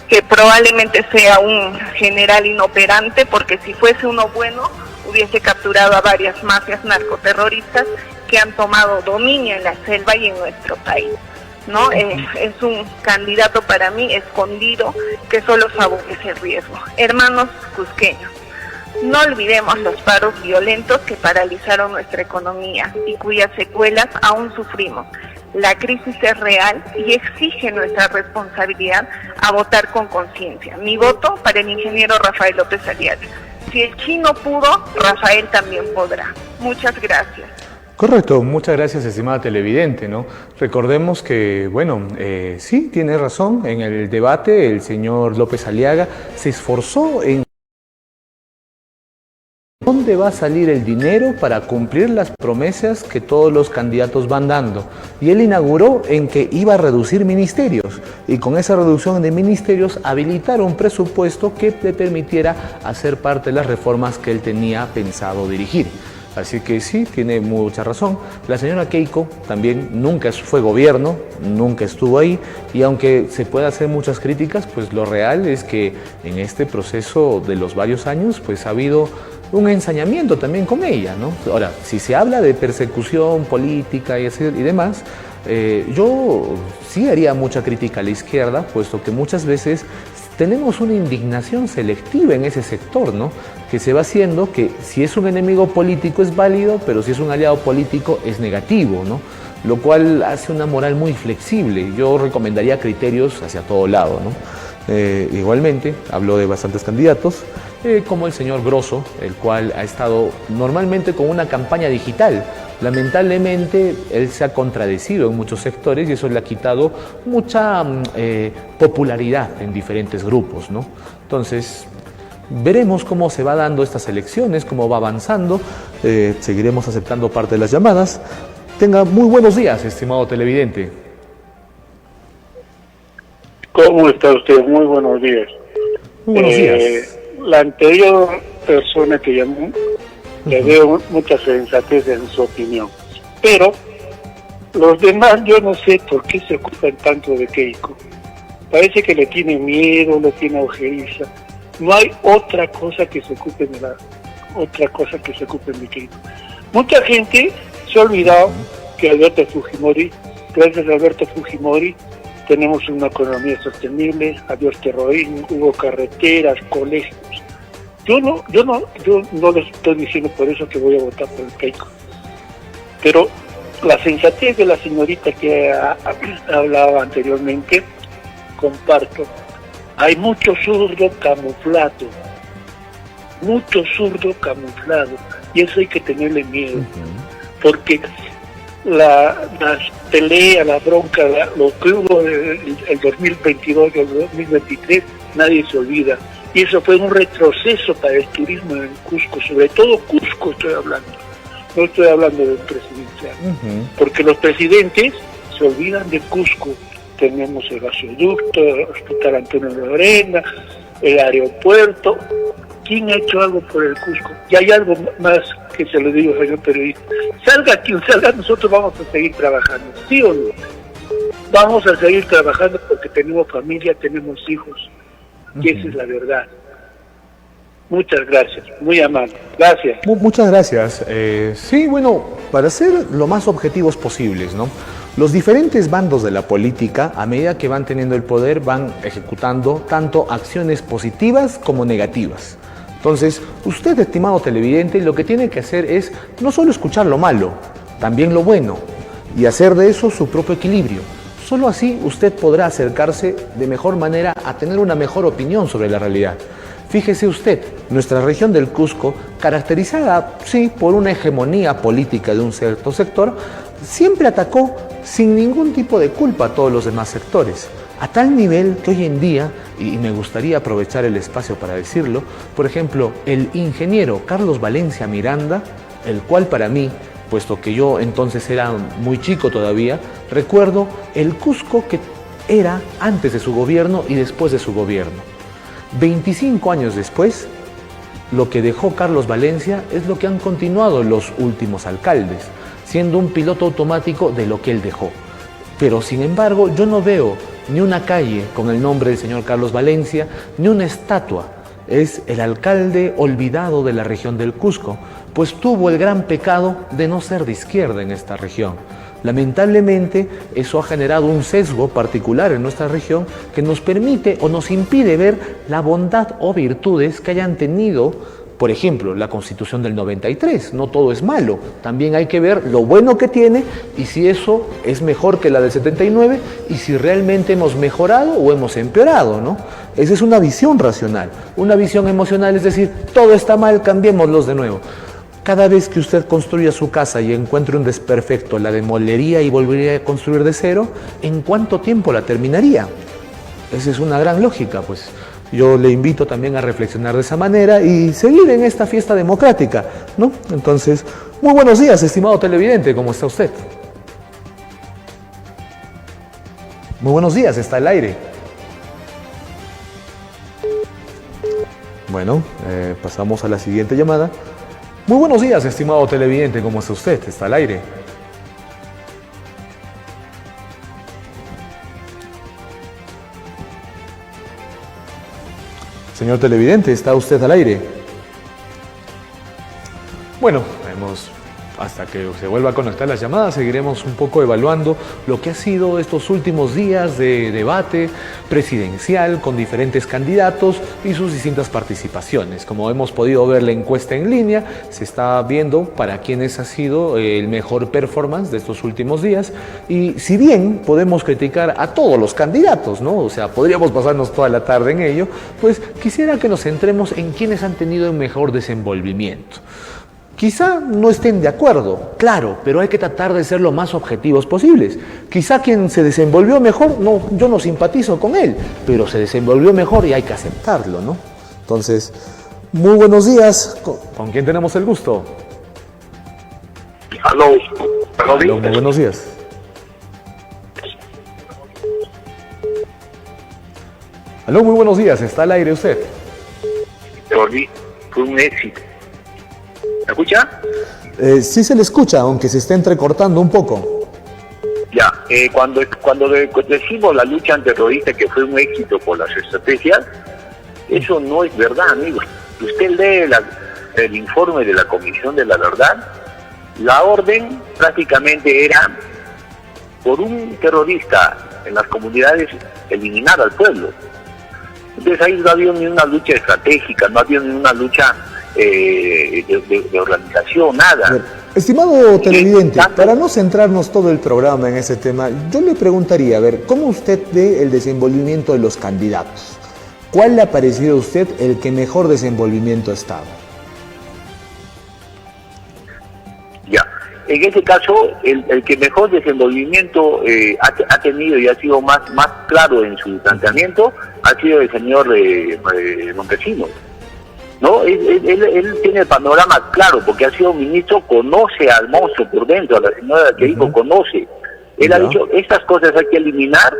que probablemente sea un general inoperante, porque si fuese uno bueno hubiese capturado a varias mafias narcoterroristas que han tomado dominio en la selva y en nuestro país, ¿no? Es un candidato para mí escondido que solo favorece el riesgo. Hermanos cusqueños, no olvidemos los paros violentos que paralizaron nuestra economía y cuyas secuelas aún sufrimos. La crisis es real y exige nuestra responsabilidad a votar con conciencia. Mi voto para el ingeniero Rafael López Aliaga. Si el chino pudo, Rafael también podrá. Muchas gracias. Correcto, muchas gracias, estimada televidente, ¿no? Recordemos que, bueno, sí, tiene razón, en el debate el señor López Aliaga se esforzó en ¿dónde va a salir el dinero para cumplir las promesas que todos los candidatos van dando? Y él inauguró en que iba a reducir ministerios y con esa reducción de ministerios habilitar un presupuesto que le permitiera hacer parte de las reformas que él tenía pensado dirigir. Así que sí, tiene mucha razón. La señora Keiko también nunca fue gobierno, nunca estuvo ahí, y aunque se pueda hacer muchas críticas, pues lo real es que en este proceso de los varios años pues ha habido un ensañamiento también con ella, ¿no? Ahora, si se habla de persecución política y demás, yo sí haría mucha crítica a la izquierda, puesto que muchas veces tenemos una indignación selectiva en ese sector, ¿no? Que se va haciendo que si es un enemigo político es válido, pero si es un aliado político es negativo, ¿no? Lo cual hace una moral muy flexible. Yo recomendaría criterios hacia todo lado, ¿no? Igualmente, hablo de bastantes candidatos, como el señor Grosso, el cual ha estado normalmente con una campaña digital. Lamentablemente, él se ha contradecido en muchos sectores y eso le ha quitado mucha popularidad en diferentes grupos, ¿no? Entonces, veremos cómo se va dando estas elecciones, cómo va avanzando. Seguiremos aceptando parte de las llamadas. Tenga muy buenos días, estimado televidente. ¿Cómo está usted? Muy buenos días. Muy buenos días. La anterior persona que llamó, le veo mucha sensatez en su opinión. Pero los demás, yo no sé por qué se ocupan tanto de Keiko. Parece que le tiene miedo, le tiene ojeriza. No hay otra cosa que se ocupen de Keiko. Mucha gente se ha olvidado que Alberto Fujimori, gracias a Alberto Fujimori, tenemos una economía sostenible, adiós terrorismo, hubo carreteras, colegios. Yo no les estoy diciendo por eso que voy a votar por el Keiko. Pero la sensatez de la señorita que hablaba anteriormente, comparto. Hay mucho zurdo camuflado, y eso hay que tenerle miedo, porque las peleas, la bronca, lo que hubo el 2022 y el 2023, nadie se olvida. Y eso fue un retroceso para el turismo en Cusco, sobre todo Cusco estoy hablando, no estoy hablando del presidencial, porque los presidentes se olvidan de Cusco. Tenemos el gasoducto, el Hospital Antonio Lorena, el aeropuerto. ¿Quién ha hecho algo por el Cusco? Y hay algo más que se lo digo, señor periodista. Salga quien salga, nosotros vamos a seguir trabajando, ¿sí o no? Vamos a seguir trabajando porque tenemos familia, tenemos hijos. Y esa es la verdad. Muchas gracias, muy amable. Gracias. Muchas gracias. Sí, bueno, para ser lo más objetivos posibles, ¿no? Los diferentes bandos de la política, a medida que van teniendo el poder, van ejecutando tanto acciones positivas como negativas. Entonces, usted, estimado televidente, lo que tiene que hacer es no solo escuchar lo malo, también lo bueno, y hacer de eso su propio equilibrio. Solo así usted podrá acercarse de mejor manera a tener una mejor opinión sobre la realidad. Fíjese usted, nuestra región del Cusco, caracterizada, sí, por una hegemonía política de un cierto sector, siempre atacó sin ningún tipo de culpa a todos los demás sectores. A tal nivel que hoy en día, y me gustaría aprovechar el espacio para decirlo, por ejemplo, el ingeniero Carlos Valencia Miranda el cual para mí, puesto que yo entonces era muy chico todavía, recuerdo el Cusco que era antes de su gobierno y después de su gobierno. 25 años después, lo que dejó Carlos Valencia es lo que han continuado los últimos alcaldes, siendo un piloto automático de lo que él dejó. Pero sin embargo, yo no veo ni una calle con el nombre del señor Carlos Valencia, ni una estatua. Es el alcalde olvidado de la región del Cusco, pues tuvo el gran pecado de no ser de izquierda en esta región. Lamentablemente, eso ha generado un sesgo particular en nuestra región que nos permite o nos impide ver la bondad o virtudes que hayan tenido, por ejemplo, la Constitución del 93. No todo es malo, también hay que ver lo bueno que tiene y si eso es mejor que la del 79 y si realmente hemos mejorado o hemos empeorado, ¿no? Esa es una visión racional. Una visión emocional es decir, todo está mal, cambiémoslos de nuevo. Cada vez que usted construya su casa y encuentre un desperfecto, ¿la demolería y volvería a construir de cero? ¿En cuánto tiempo la terminaría? Esa es una gran lógica, pues. Yo le invito también a reflexionar de esa manera y seguir en esta fiesta democrática, ¿no? Entonces, muy buenos días, estimado televidente, ¿cómo está usted? Muy buenos días, está al aire. Bueno, pasamos a la siguiente llamada. Muy buenos días, estimado televidente, ¿cómo está usted? Está al aire. Señor televidente, ¿está usted al aire? Bueno, hasta que se vuelva a conectar las llamadas, seguiremos un poco evaluando lo que ha sido estos últimos días de debate presidencial con diferentes candidatos y sus distintas participaciones. Como hemos podido ver la encuesta en línea, se está viendo para quiénes ha sido el mejor performance de estos últimos días y si bien podemos criticar a todos los candidatos, ¿no? O sea, podríamos pasarnos toda la tarde en ello, pues quisiera que nos centremos en quienes han tenido un mejor desenvolvimiento. Quizá no estén de acuerdo, claro, pero hay que tratar de ser lo más objetivos posibles. Quizá quien se desenvolvió mejor, yo no simpatizo con él, pero se desenvolvió mejor y hay que aceptarlo, ¿no? Entonces, muy buenos días. ¿Con quién tenemos el gusto? Aló, muy buenos días. Aló, muy buenos días, ¿está al aire usted? Fue un éxito. ¿Me escucha? Sí se le escucha, aunque se esté entrecortando un poco. Ya, cuando decimos la lucha antiterrorista que fue un éxito por las estrategias, eso no es verdad, amigos. Si usted lee el informe de la Comisión de la Verdad, la orden prácticamente era por un terrorista en las comunidades eliminar al pueblo. Entonces ahí no había ni una lucha estratégica, no había ni una lucha de organización, nada. Estimado televidente, para no centrarnos todo el programa en ese tema, yo le preguntaría, a ver, ¿cómo usted ve el desenvolvimiento de los candidatos? ¿Cuál le ha parecido a usted el que mejor desenvolvimiento ha estado? Ya, en ese caso, el que mejor desenvolvimiento ha tenido y ha sido más claro en su planteamiento ha sido el señor Montesinos. ¿No? Él tiene el panorama claro, porque ha sido ministro, conoce al monstruo por dentro, a la señora que dijo, conoce. Él ha dicho, estas cosas hay que eliminar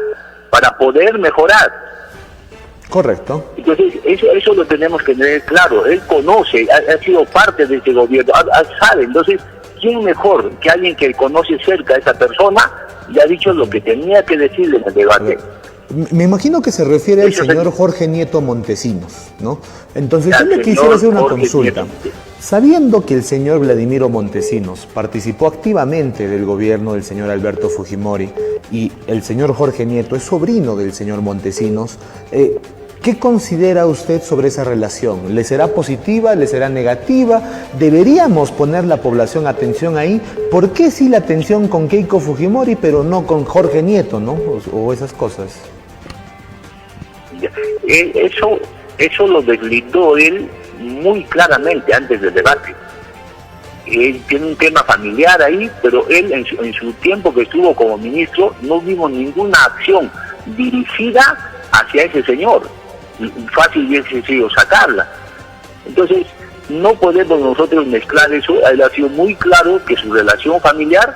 para poder mejorar. Correcto. Entonces, eso lo tenemos que tener claro. Él conoce, ha sido parte de ese gobierno, sabe. Entonces, ¿quién mejor que alguien que conoce cerca a esa persona y ha dicho lo que tenía que decirle en el debate? Me imagino que se refiere al señor Jorge Nieto Montesinos, ¿no? Entonces yo le quisiera hacer una consulta. Sabiendo que el señor Vladimiro Montesinos participó activamente del gobierno del señor Alberto Fujimori y el señor Jorge Nieto es sobrino del señor Montesinos, ¿qué considera usted sobre esa relación? ¿Le será positiva? ¿Le será negativa? ¿Deberíamos poner la población atención ahí? ¿Por qué sí la atención con Keiko Fujimori pero no con Jorge Nieto, ¿no? O esas cosas. Eso lo deslindó él muy claramente antes del debate. Él tiene un tema familiar ahí, pero él en su tiempo que estuvo como ministro no vimos ninguna acción dirigida hacia ese señor. Fácil hubiese sido sacarla. Entonces, No podemos nosotros mezclar eso. Él ha sido muy claro que su relación familiar,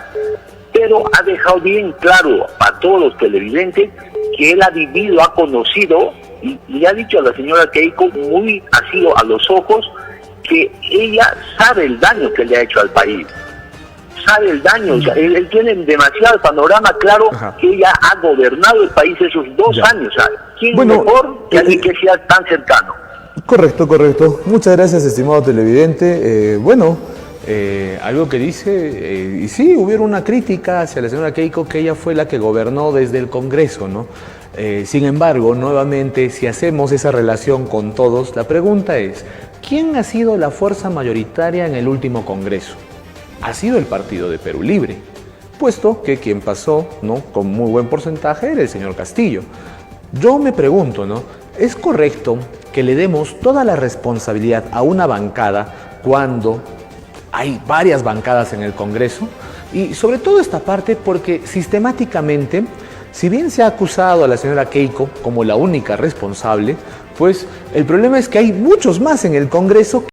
pero ha dejado bien claro a todos los televidentes que él ha vivido, ha conocido, y ha dicho a la señora Keiko muy así a los ojos, que ella sabe el daño que le ha hecho al país. Sabe el daño, o sea, él tiene demasiado panorama claro. Que ella ha gobernado el país esos 2 años. O sea, ¿quién mejor que alguien que sea tan cercano? Correcto. Muchas gracias, estimado televidente. Algo que dice, y sí, hubo una crítica hacia la señora Keiko, que ella fue la que gobernó desde el Congreso, ¿no? Sin embargo, nuevamente, si hacemos esa relación con todos, la pregunta es, ¿quién ha sido la fuerza mayoritaria en el último Congreso? Ha sido el Partido de Perú Libre, puesto que quien pasó, ¿no?, con muy buen porcentaje era el señor Castillo. Yo me pregunto, ¿no?, ¿es correcto que le demos toda la responsabilidad a una bancada cuando hay varias bancadas en el Congreso? Y sobre todo esta parte porque sistemáticamente, si bien se ha acusado a la señora Keiko como la única responsable, pues el problema es que hay muchos más en el Congreso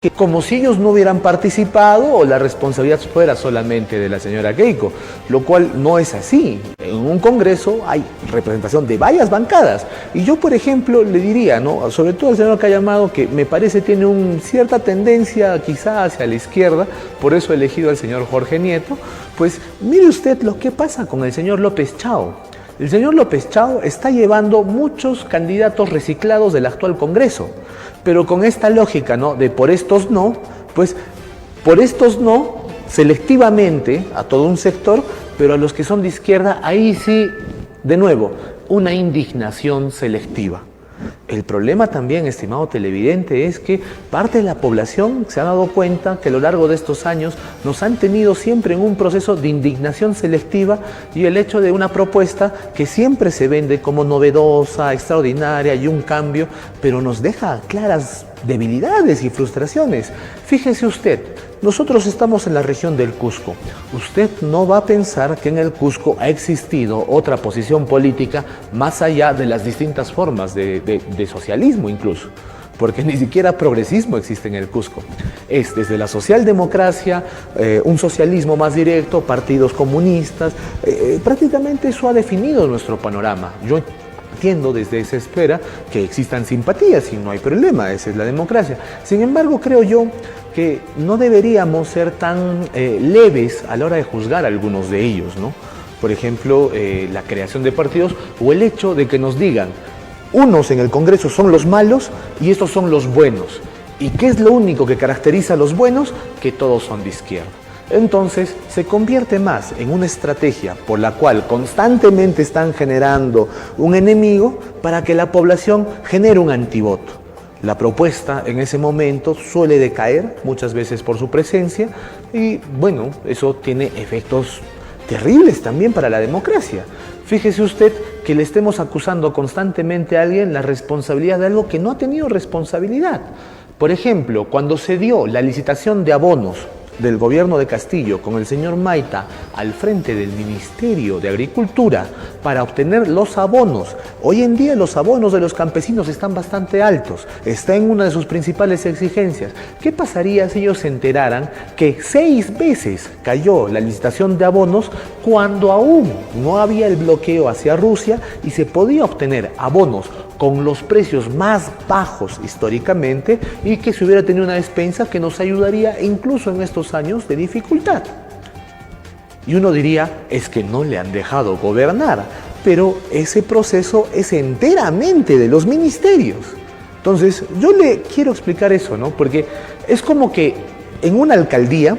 que como si ellos no hubieran participado o la responsabilidad fuera solamente de la señora Keiko, lo cual no es así. En un Congreso hay representación de varias bancadas y yo, por ejemplo, le diría, ¿no?, sobre todo al señor que ha llamado, que me parece tiene cierta tendencia quizá hacia la izquierda, por eso he elegido al señor Jorge Nieto, pues mire usted lo que pasa con el señor López Chao. El señor López Chao está llevando muchos candidatos reciclados del actual Congreso, pero con esta lógica, ¿no?, de por estos no, pues por estos no, selectivamente a todo un sector, pero a los que son de izquierda, ahí sí, de nuevo, una indignación selectiva. El problema también, estimado televidente, es que parte de la población se ha dado cuenta que a lo largo de estos años nos han tenido siempre en un proceso de indignación selectiva, y el hecho de una propuesta que siempre se vende como novedosa, extraordinaria y un cambio, pero nos deja claras debilidades y frustraciones. Fíjese usted, nosotros estamos en la región del Cusco. Usted no va a pensar que en el Cusco ha existido otra posición política más allá de las distintas formas de socialismo incluso, porque ni siquiera progresismo existe en el Cusco. Es desde la socialdemocracia, un socialismo más directo, partidos comunistas, prácticamente eso ha definido nuestro panorama. Yo entiendo desde esa esfera que existan simpatías y no hay problema, esa es la democracia. Sin embargo, creo yo que no deberíamos ser tan leves a la hora de juzgar a algunos de ellos, ¿no? Por ejemplo, la creación de partidos o el hecho de que nos digan, unos en el Congreso son los malos y estos son los buenos. ¿Y qué es lo único que caracteriza a los buenos? Que todos son de izquierda. Entonces se convierte más en una estrategia por la cual constantemente están generando un enemigo para que la población genere un antivoto. La propuesta en ese momento suele decaer muchas veces por su presencia y bueno, eso tiene efectos terribles también para la democracia. Fíjese usted que le estemos acusando constantemente a alguien la responsabilidad de algo que no ha tenido responsabilidad. Por ejemplo, cuando se dio la licitación de abonos del gobierno de Castillo con el señor Maita al frente del Ministerio de Agricultura para obtener los abonos. Hoy en día los abonos de los campesinos están bastante altos, está en una de sus principales exigencias. ¿Qué pasaría si ellos se enteraran que 6 veces cayó la licitación de abonos cuando aún no había el bloqueo hacia Rusia y se podía obtener abonos con los precios más bajos históricamente y que se hubiera tenido una despensa que nos ayudaría incluso en estos años de dificultad? Y uno diría, es que no le han dejado gobernar, pero ese proceso es enteramente de los ministerios. Entonces, yo le quiero explicar eso, ¿no? Porque es como que en una alcaldía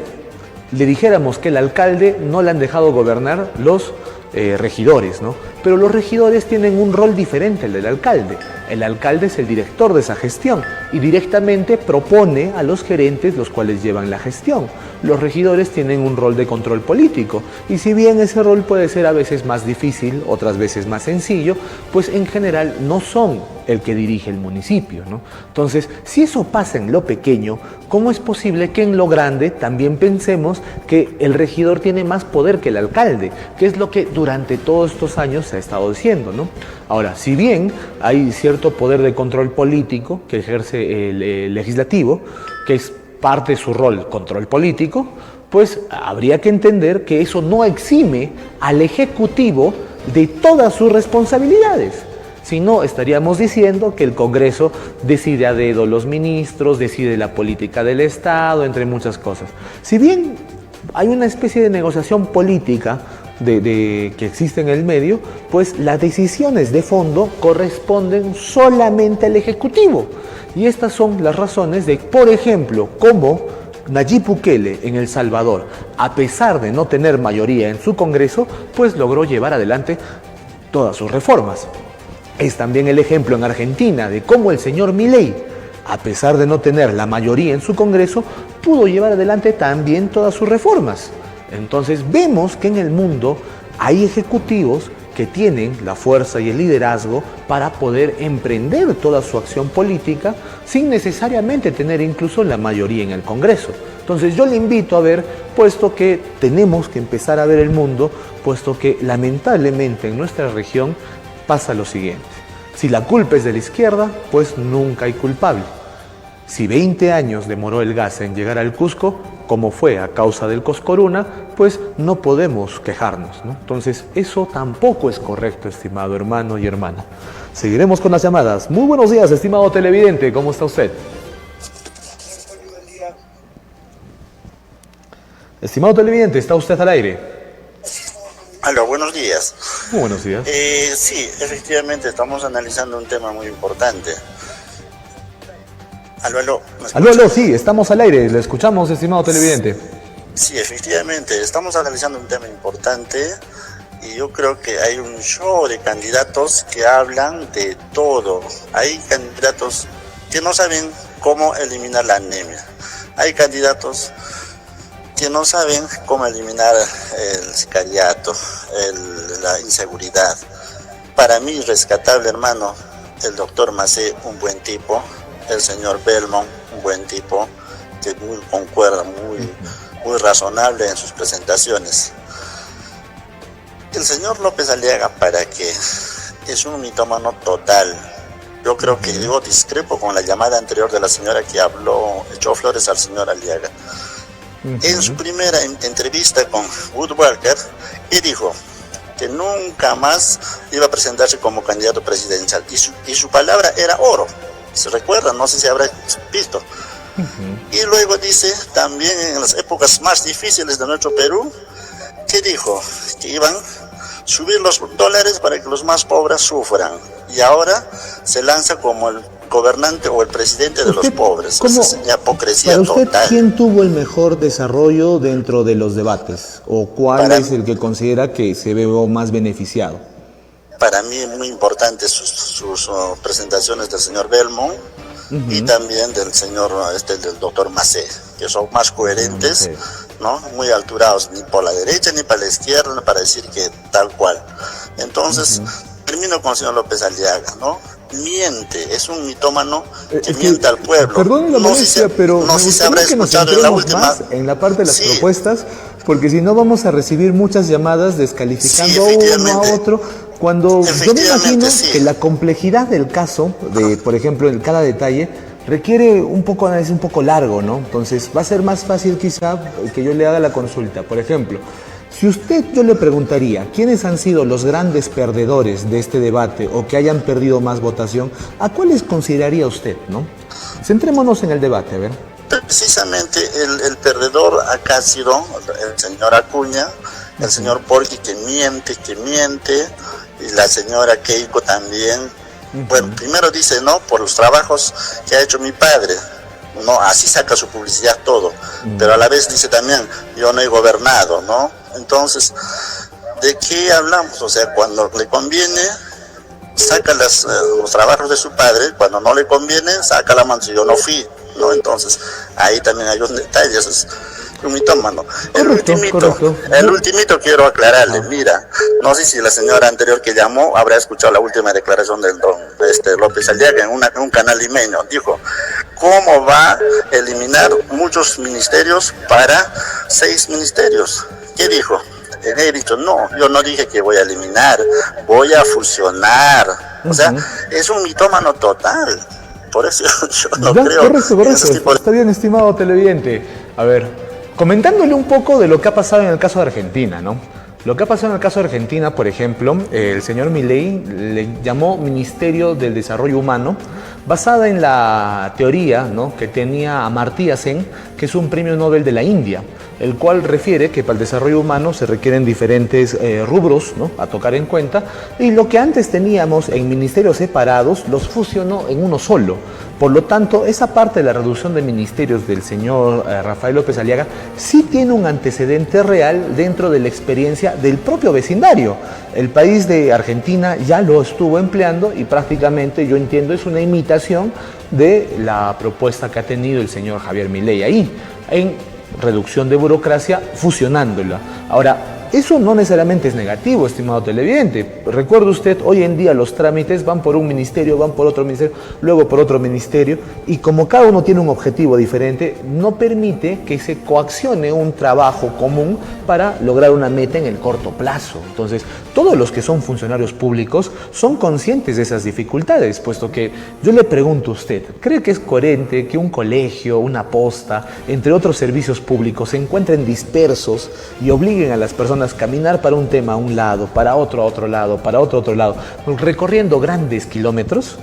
le dijéramos que el alcalde no le han dejado gobernar los regidores, ¿no? Pero los regidores tienen un rol diferente al del alcalde. El alcalde es el director de esa gestión y directamente propone a los gerentes, los cuales llevan la gestión. los regidores tienen un rol de control político. Y si bien ese rol puede ser a veces más difícil, otras veces más sencillo, pues en general no son el que dirige el municipio, ¿no? Entonces, si eso pasa en lo pequeño, ¿cómo es posible que en lo grande también pensemos que el regidor tiene más poder que el alcalde? Que es lo que durante todos estos años se ha estado diciendo, ¿no? Ahora, si bien hay cierto poder de control político que ejerce el legislativo, que es parte de su rol, control político, pues habría que entender que eso no exime al Ejecutivo de todas sus responsabilidades. Si no, estaríamos diciendo que el Congreso decide a dedo los ministros, decide la política del Estado, entre muchas cosas. Si bien hay una especie de negociación política que existe en el medio, pues las decisiones de fondo corresponden solamente al Ejecutivo. Y estas son las razones de, por ejemplo, cómo Nayib Bukele en El Salvador, a pesar de no tener mayoría en su Congreso, pues logró llevar adelante todas sus reformas. Es también el ejemplo en Argentina de cómo el señor Milei, a pesar de no tener la mayoría en su Congreso, pudo llevar adelante también todas sus reformas. Entonces vemos que en el mundo hay ejecutivos que tienen la fuerza y el liderazgo para poder emprender toda su acción política sin necesariamente tener incluso la mayoría en el Congreso. Entonces yo le invito a ver, puesto que tenemos que empezar a ver el mundo, puesto que lamentablemente en nuestra región pasa lo siguiente: si la culpa es de la izquierda, pues nunca hay culpable. Si 20 años demoró el gas en llegar al Cusco, como fue a causa del Coscoruna, pues no podemos quejarnos, ¿no? Entonces eso tampoco es correcto, estimado hermano y hermana. Seguiremos con las llamadas. Muy buenos días, estimado televidente, ¿cómo está usted? Estimado televidente, ¿está usted al aire? Aló, buenos días. Muy buenos días. Sí, efectivamente estamos analizando un tema muy importante. Aló, aló, sí, estamos al aire, le escuchamos, estimado televidente. Sí, efectivamente, estamos analizando un tema importante y yo creo que hay un show de candidatos que hablan de todo. Hay candidatos que no saben cómo eliminar la anemia. Hay candidatos que no saben cómo eliminar el sicariato, la inseguridad. Para mí, rescatable, hermano, el doctor Macé, un buen tipo, el señor Belmont, un buen tipo, que muy concuerda, muy razonable en sus presentaciones. El señor López Aliaga, ¿para qué? Es un mitómano total. Yo creo que yo discrepo con la llamada anterior de la señora que echó flores al señor Aliaga. En su primera entrevista con Wood Walker, él dijo que nunca más iba a presentarse como candidato presidencial y su palabra era oro. ¿Se recuerdan? No sé si habrá visto. Y luego dice, también en las épocas más difíciles de nuestro Perú, que dijo que iban a subir los dólares para que los más pobres sufran. Y ahora se lanza como el gobernante o el presidente de los pobres. Esa es una hipocresía para usted, total. ¿Quién tuvo el mejor desarrollo dentro de los debates? ¿O cuál es el que considera que se ve más beneficiado? Para mí muy importantes sus presentaciones del señor Belmont y también del señor del doctor Macé, que son más coherentes, ¿no? Muy alturados, ni por la derecha ni para la izquierda, para decir que tal cual. Entonces, termino con el señor López Aliaga, ¿no? Miente, es un mitómano que miente al pueblo. Perdón la molestia, pero no sé si habrá que nos escuchado en la última más en la parte de las propuestas, porque si no vamos a recibir muchas llamadas descalificando a uno a otro, cuando yo me imagino que la complejidad del caso, de por ejemplo en cada detalle, requiere un poco análisis un poco largo, ¿no? Entonces va a ser más fácil quizá que yo le haga la consulta. Por ejemplo, si yo le preguntaría quiénes han sido los grandes perdedores de este debate o que hayan perdido más votación, ¿a cuáles consideraría usted, no? Centrémonos en el debate, a ver. Precisamente el perdedor acá ha sido el señor Acuña, el señor Porqui que miente, y la señora Keiko también. Bueno, primero dice, ¿no? Por los trabajos que ha hecho mi padre. No, así saca su publicidad todo. Pero a la vez dice también, yo no he gobernado, ¿no? Entonces, ¿de qué hablamos? O sea, cuando le conviene, saca los trabajos de su padre. Cuando no le conviene, saca la mano, yo no fui, ¿no? Entonces, ahí también hay un detalle. un mitómano. El ultimito quiero aclararle, mira, no sé si la señora anterior que llamó habrá escuchado la última declaración del don López Aliaga en un canal limeño. Dijo, ¿cómo va a eliminar muchos ministerios para 6 ministerios? ¿Qué dijo? He dicho, no, yo no dije que voy a eliminar, voy a fusionar. O sea, es un mitómano total. Por eso yo no creo. Correcto. Está bien, estimado televidente. A ver, comentándole un poco de lo que ha pasado en el caso de Argentina, ¿no? Lo que ha pasado en el caso de Argentina, por ejemplo, el señor Milei le llamó Ministerio del Desarrollo Humano, basada en la teoría, ¿no?, que tenía Amartya Sen, que es un premio Nobel de la India, el cual refiere que para el desarrollo humano se requieren diferentes rubros, ¿no?, a tocar en cuenta, y lo que antes teníamos en ministerios separados los fusionó en uno solo. Por lo tanto, esa parte de la reducción de ministerios del señor Rafael López Aliaga sí tiene un antecedente real dentro de la experiencia del propio vecindario. El país de Argentina ya lo estuvo empleando y prácticamente, yo entiendo, es una imitación de la propuesta que ha tenido el señor Javier Milei ahí, en reducción de burocracia, fusionándola. Ahora, eso no necesariamente es negativo, estimado televidente. Recuerde usted, hoy en día los trámites van por un ministerio, van por otro ministerio, luego por otro ministerio, y como cada uno tiene un objetivo diferente, no permite que se coaccione un trabajo común para lograr una meta en el corto plazo. Entonces, todos los que son funcionarios públicos son conscientes de esas dificultades, puesto que yo le pregunto a usted, ¿cree que es coherente que un colegio, una posta, entre otros servicios públicos se encuentren dispersos y obliguen a las personas a caminar para un tema a un lado, para otro a otro lado, para otro lado, recorriendo grandes kilómetros?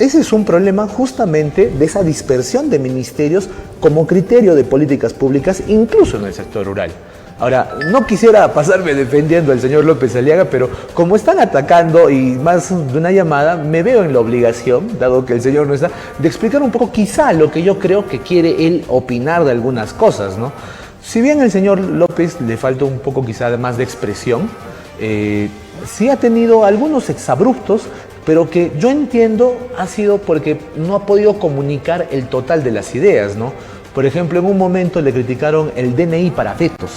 Ese es un problema justamente de esa dispersión de ministerios como criterio de políticas públicas, incluso en el sector rural. Ahora, no quisiera pasarme defendiendo al señor López Aliaga, pero como están atacando y más de una llamada, me veo en la obligación, dado que el señor no está, de explicar un poco quizá lo que yo creo que quiere él opinar de algunas cosas, ¿no? Si bien al señor López le falta un poco quizá más de expresión, sí ha tenido algunos exabruptos, pero que yo entiendo ha sido porque no ha podido comunicar el total de las ideas, ¿no? Por ejemplo, en un momento le criticaron el DNI para fetos.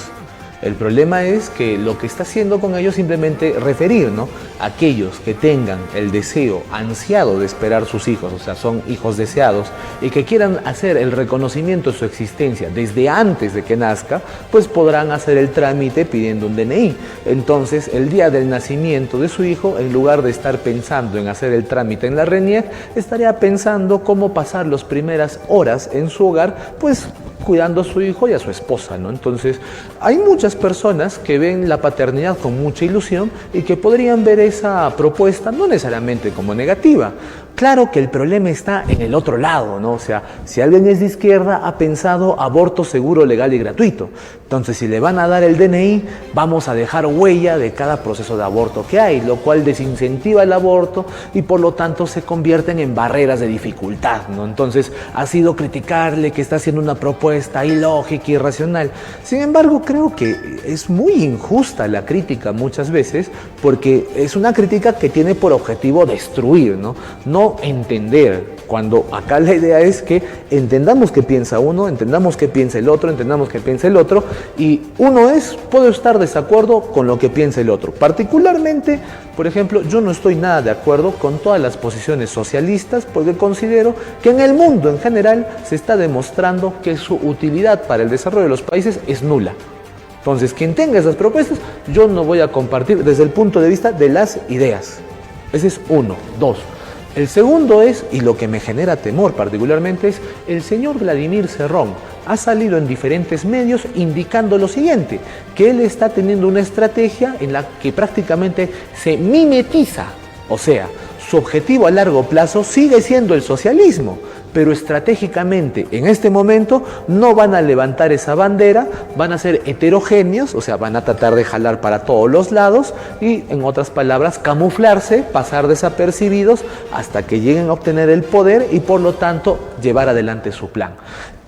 El problema es que lo que está haciendo con ellos es simplemente referir, ¿no?, a aquellos que tengan el deseo ansiado de esperar sus hijos, o sea, son hijos deseados, y que quieran hacer el reconocimiento de su existencia desde antes de que nazca, pues podrán hacer el trámite pidiendo un DNI. Entonces, el día del nacimiento de su hijo, en lugar de estar pensando en hacer el trámite en la RENIEC, estaría pensando cómo pasar las primeras horas en su hogar, pues cuidando a su hijo y a su esposa, ¿no? Entonces, hay muchas personas que ven la paternidad con mucha ilusión y que podrían ver esa propuesta no necesariamente como negativa. Claro que el problema está en el otro lado, ¿no? O sea, si alguien es de izquierda, ha pensado aborto seguro, legal y gratuito. Entonces, si le van a dar el DNI, vamos a dejar huella de cada proceso de aborto que hay, lo cual desincentiva el aborto y por lo tanto se convierten en barreras de dificultad, ¿no? Entonces, ha sido criticarle que está haciendo una propuesta ilógica, irracional. Sin embargo, creo que es muy injusta la crítica muchas veces, porque es una crítica que tiene por objetivo destruir, ¿no? No entender, cuando acá la idea es que entendamos qué piensa uno, entendamos qué piensa el otro, entendamos qué piensa el otro, y uno puedo estar desacuerdo con lo que piensa el otro. Particularmente, por ejemplo, yo no estoy nada de acuerdo con todas las posiciones socialistas, porque considero que en el mundo en general se está demostrando que su utilidad para el desarrollo de los países es nula. Entonces, quien tenga esas propuestas, yo no voy a compartir desde el punto de vista de las ideas. Ese es uno. Dos. El segundo es, y lo que me genera temor particularmente, es el señor Vladimir Cerrón. Ha salido en diferentes medios indicando lo siguiente, que él está teniendo una estrategia en la que prácticamente se mimetiza. O sea, su objetivo a largo plazo sigue siendo el socialismo, pero estratégicamente en este momento no van a levantar esa bandera, van a ser heterogéneos, o sea, van a tratar de jalar para todos los lados y, en otras palabras, camuflarse, pasar desapercibidos hasta que lleguen a obtener el poder y, por lo tanto, llevar adelante su plan.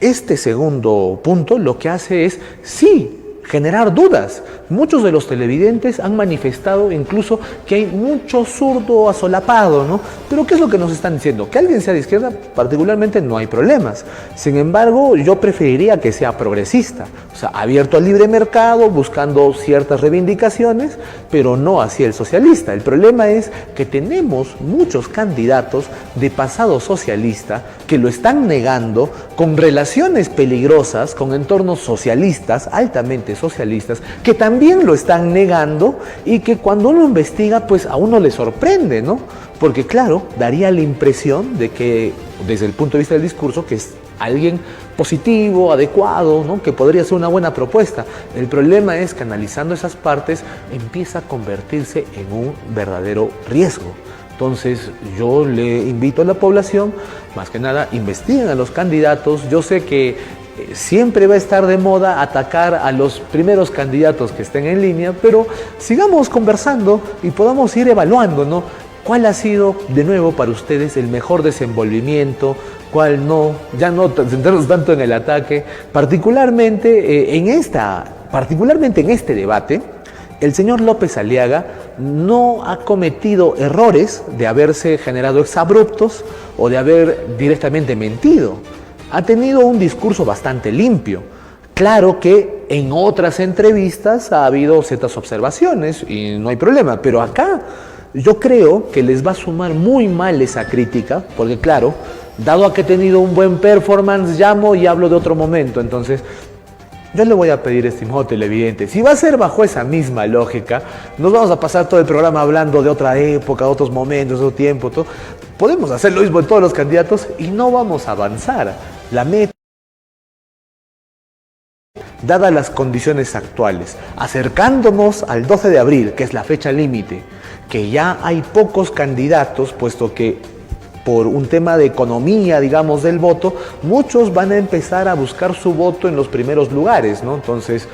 Este segundo punto lo que hace es, sí, generar dudas. Muchos de los televidentes han manifestado incluso que hay mucho zurdo asolapado, ¿no? Pero ¿qué es lo que nos están diciendo? Que alguien sea de izquierda, particularmente no hay problemas. Sin embargo, yo preferiría que sea progresista, o sea, abierto al libre mercado, buscando ciertas reivindicaciones, pero no así el socialista. El problema es que tenemos muchos candidatos de pasado socialista que lo están negando, con relaciones peligrosas, con entornos socialistas, altamente socialistas, que también lo están negando y que cuando uno investiga, pues a uno le sorprende, ¿no? Porque claro, daría la impresión de que, desde el punto de vista del discurso, que es alguien positivo, adecuado, ¿no? Que podría ser una buena propuesta. El problema es que analizando esas partes empieza a convertirse en un verdadero riesgo. Entonces yo le invito a la población, más que nada, investiguen a los candidatos. Yo sé que siempre va a estar de moda atacar a los primeros candidatos que estén en línea, pero sigamos conversando y podamos ir evaluando, ¿no? ¿Cuál ha sido, de nuevo, para ustedes el mejor desenvolvimiento? ¿Cuál no? Ya no centrarnos tanto en el ataque. Particularmente en este debate, el señor López Aliaga no ha cometido errores de haberse generado exabruptos o de haber directamente mentido. Ha tenido un discurso bastante limpio. Claro que en otras entrevistas ha habido ciertas observaciones y no hay problema, pero acá yo creo que les va a sumar muy mal esa crítica, porque claro, dado a que he tenido un buen performance, llamo y hablo de otro momento. Entonces, yo le voy a pedir, estimado televidente, si va a ser bajo esa misma lógica, nos vamos a pasar todo el programa hablando de otra época, de otros momentos, de otro tiempo, todo. Podemos hacer lo mismo en todos los candidatos y no vamos a avanzar. La meta, dadas las condiciones actuales, acercándonos al 12 de abril, que es la fecha límite, que ya hay pocos candidatos, puesto que por un tema de economía, digamos, del voto, muchos van a empezar a buscar su voto en los primeros lugares, ¿no? Entonces,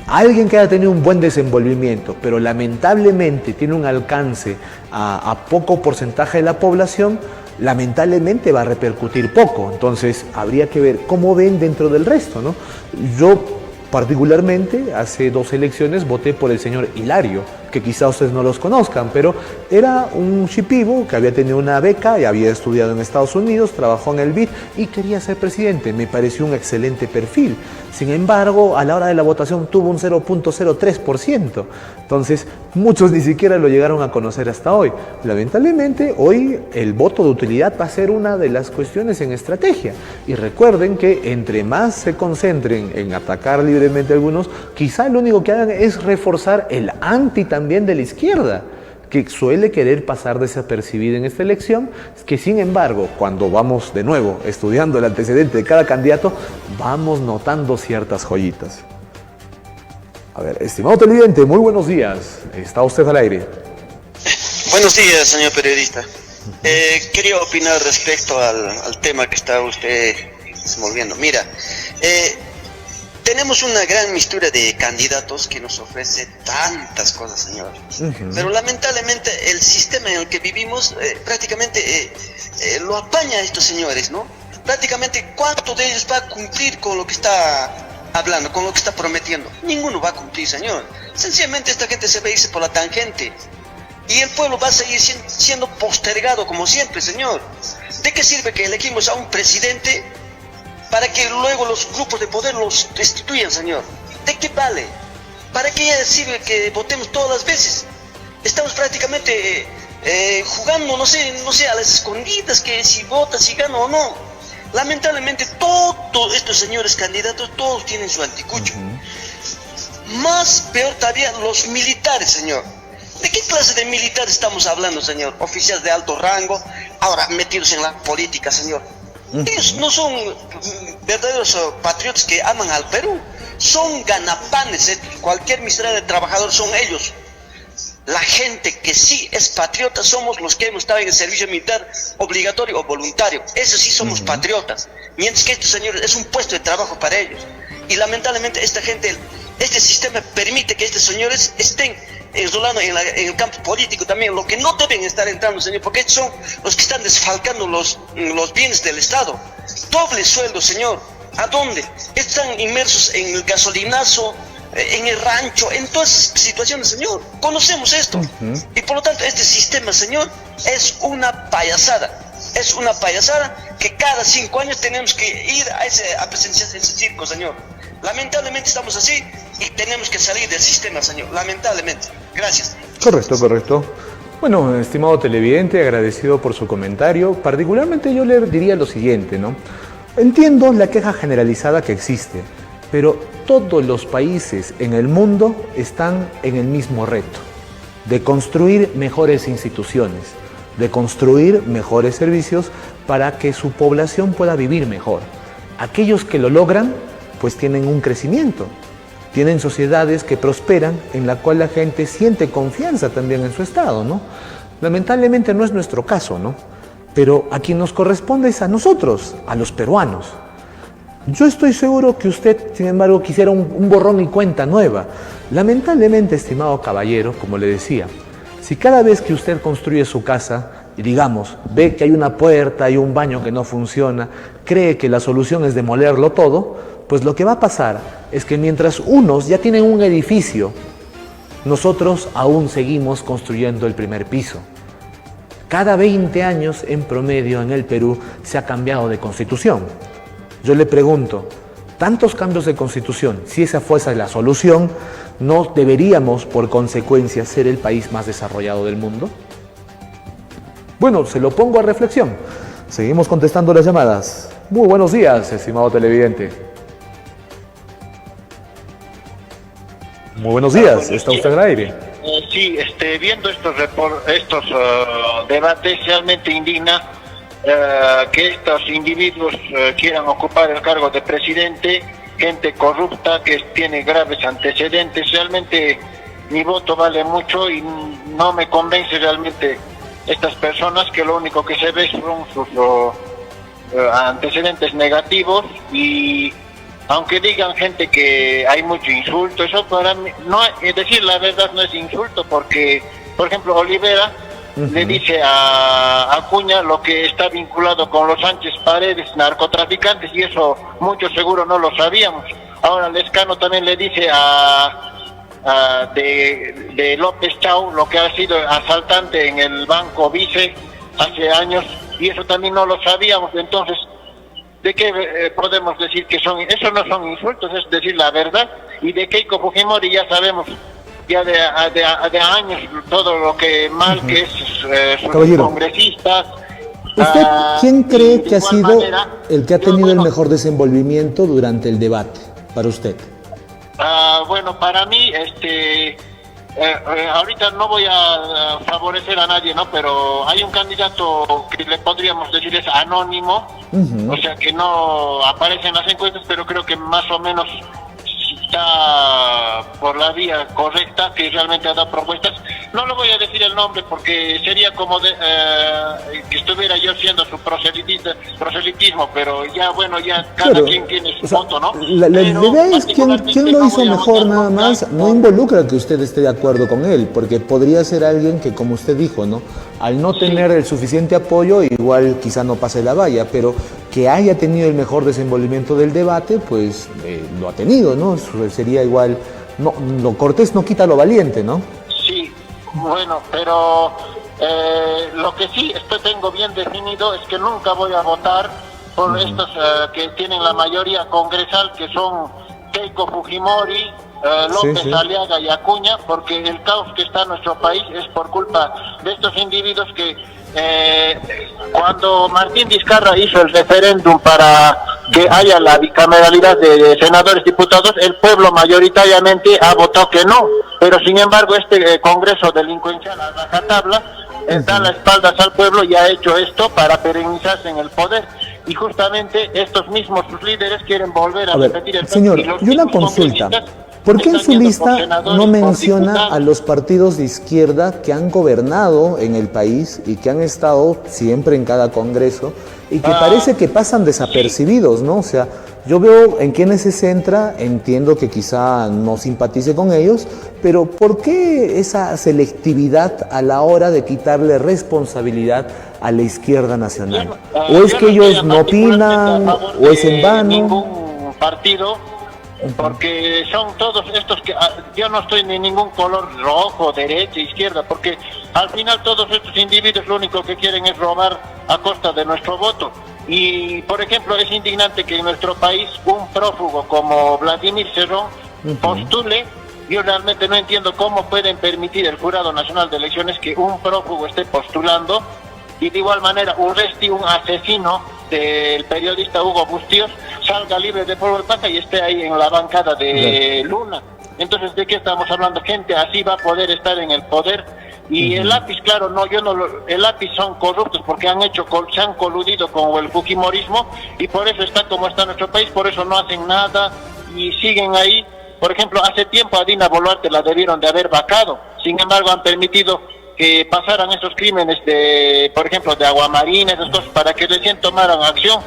alguien que haya tenido un buen desenvolvimiento, pero lamentablemente tiene un alcance a poco porcentaje de la población, lamentablemente va a repercutir poco. Entonces, habría que ver cómo ven dentro del resto, ¿no? Yo, particularmente, hace 2 elecciones voté por el señor Hilario, que quizá ustedes no los conozcan, pero era un shipibo que había tenido una beca y había estudiado en Estados Unidos, trabajó en el BID y quería ser presidente. Me pareció un excelente perfil. Sin embargo, a la hora de la votación tuvo un 0.03%. Entonces, muchos ni siquiera lo llegaron a conocer hasta hoy. Lamentablemente, hoy el voto de utilidad va a ser una de las cuestiones en estrategia. Y recuerden que entre más se concentren en atacar libremente a algunos, quizá lo único que hagan es reforzar el anti también de la izquierda, que suele querer pasar desapercibida en esta elección, que sin embargo, cuando vamos de nuevo estudiando el antecedente de cada candidato, vamos notando ciertas joyitas. A ver, estimado televidente, muy buenos días. Está usted al aire. Buenos días, señor periodista. Quería opinar respecto al tema que está usted desenvolviendo. Mira, tenemos una gran mistura de candidatos que nos ofrece tantas cosas, señor. Pero lamentablemente el sistema en el que vivimos prácticamente lo apaña a estos señores, ¿no? Prácticamente, ¿cuánto de ellos va a cumplir con lo que está hablando, con lo que está prometiendo? Ninguno va a cumplir, señor. Sencillamente esta gente se va a irse por la tangente. Y el pueblo va a seguir siendo postergado como siempre, señor. ¿De qué sirve que elegimos a un presidente para que luego los grupos de poder los destituyan, señor? ¿De qué vale? ¿Para qué sirve que votemos todas las veces? Estamos prácticamente jugando, no sé, a las escondidas, que si vota, si gana o no. Lamentablemente todos estos señores candidatos, todos tienen su anticucho. Más peor todavía los militares, señor. ¿De qué clase de militares estamos hablando, señor? Oficiales de alto rango, ahora metidos en la política, señor. Ellos no son verdaderos patriotas que aman al Perú, son ganapanes. Cualquier miserable trabajador son ellos. La gente que sí es patriota somos los que hemos estado en el servicio militar obligatorio o voluntario. Esos sí somos patriotas. Mientras que estos señores es un puesto de trabajo para ellos. Y lamentablemente esta gente, este sistema permite que estos señores estén enrolando en el campo político también, lo que no deben estar entrando, señor, porque estos son los que están desfalcando los bienes del Estado. Doble sueldo, señor. ¿A dónde? Están inmersos en el gasolinazo, en el rancho, en todas esas situaciones, señor. Conocemos esto. Y por lo tanto, este sistema, señor, es una payasada. Es una payasada que cada 5 años tenemos que ir a presenciar ese circo, señor. Lamentablemente estamos así y tenemos que salir del sistema, señor. Lamentablemente. Gracias. Correcto, correcto. Bueno, estimado televidente, agradecido por su comentario. Particularmente yo le diría lo siguiente, ¿no? Entiendo la queja generalizada que existe, pero todos los países en el mundo están en el mismo reto, de construir mejores instituciones, de construir mejores servicios para que su población pueda vivir mejor. Aquellos que lo logran, pues tienen un crecimiento, tienen sociedades que prosperan, en la cual la gente siente confianza también en su Estado, ¿no? Lamentablemente no es nuestro caso, ¿no? Pero a quien nos corresponde es a nosotros, a los peruanos. Yo estoy seguro que usted, sin embargo, quisiera un borrón y cuenta nueva. Lamentablemente, estimado caballero, como le decía, si cada vez que usted construye su casa, y digamos, ve que hay una puerta y un baño que no funciona, cree que la solución es demolerlo todo, pues lo que va a pasar es que mientras unos ya tienen un edificio, nosotros aún seguimos construyendo el primer piso. Cada 20 años en promedio en el Perú se ha cambiado de constitución. Yo le pregunto, tantos cambios de constitución, si esa fuese la solución, ¿no deberíamos por consecuencia ser el país más desarrollado del mundo? Bueno, se lo pongo a reflexión. Seguimos contestando las llamadas. Muy buenos días, estimado televidente. Muy buenos días, está usted al aire. Sí, viendo estos debates, realmente indigna que estos individuos quieran ocupar el cargo de presidente, gente corrupta que tiene graves antecedentes. Realmente mi voto vale mucho y no me convence realmente estas personas, que lo único que se ve son sus antecedentes negativos. Y aunque digan gente que hay mucho insulto, eso para mí, no, decir la verdad no es insulto, porque, por ejemplo, Olivera le dice a Acuña lo que está vinculado con los Sánchez Paredes, narcotraficantes, y eso muchos seguro no lo sabíamos. Ahora Lescano también le dice de López Chau lo que ha sido asaltante en el Banco Vice hace años, y eso también no lo sabíamos. Entonces, ¿de qué podemos decir que son? Eso no son insultos, es decir la verdad. Y de Keiko Fujimori ya sabemos ya de años todo lo que mal que es sus congresistas. ¿Usted quién cree que ha sido el que ha tenido el mejor desenvolvimiento durante el debate, para usted? Bueno, para mí, ahorita no voy a favorecer a nadie, ¿no? Pero hay un candidato que le podríamos decir es anónimo, o sea que no aparece en las encuestas, pero creo que más o menos está por la vía correcta, que realmente ha dado propuestas. No le voy a decir el nombre porque sería como que estuviera yo haciendo su proselitismo, pero ya bueno, ya cada quien tiene su voto, ¿no? La idea es quién lo hizo mejor, nada más. No involucra que usted esté de acuerdo con él, porque podría ser alguien que, como usted dijo, ¿no? Al no tener el suficiente apoyo, igual quizá no pase la valla, pero que haya tenido el mejor desenvolvimiento del debate, pues lo ha tenido, ¿no? Sería igual, no, lo cortés no quita lo valiente, ¿no? Sí, bueno, pero lo que sí tengo bien definido es que nunca voy a votar por estos que tienen la mayoría congresal, que son Keiko Fujimori, López Aliaga y Acuña, porque el caos que está en nuestro país es por culpa de estos individuos que cuando Martín Vizcarra hizo el referéndum para que haya la bicameralidad de senadores y diputados, el pueblo mayoritariamente ha votado que no, pero sin embargo este Congreso delincuencial a rajatabla da las espaldas al pueblo y ha hecho esto para perennizarse en el poder, y justamente estos mismos sus líderes quieren volver a repetir el señor, y una consulta. ¿Por qué en su lista no menciona a los partidos de izquierda que han gobernado en el país y que han estado siempre en cada congreso y que parece que pasan desapercibidos, ¿no? O sea, yo veo en quiénes se centra, entiendo que quizá no simpatice con ellos, pero ¿por qué esa selectividad a la hora de quitarle responsabilidad a la izquierda nacional? ¿O es que ellos no opinan, o es en vano? partido, porque son todos estos que yo no estoy ni ningún color rojo, derecha, izquierda, porque al final todos estos individuos lo único que quieren es robar a costa de nuestro voto. Y por ejemplo es indignante que en nuestro país un prófugo como Vladimir Cerrón postule. Yo realmente no entiendo cómo pueden permitir el Jurado Nacional de Elecciones que un prófugo esté postulando, y de igual manera Urresti, un asesino del periodista Hugo Bustíos, salga libre de polvo de paja y esté ahí en la bancada de Luna. Entonces, ¿de qué estamos hablando? Gente así va a poder estar en el poder. Y el lápiz, claro, no, el lápiz son corruptos porque se han coludido con el fujimorismo, y por eso está como está nuestro país, por eso no hacen nada y siguen ahí. Por ejemplo, hace tiempo a Dina Boluarte la debieron de haber vacado, sin embargo han permitido que pasaran esos crímenes de, por ejemplo, de Aguamarina, esas cosas, para que recién tomaran acción.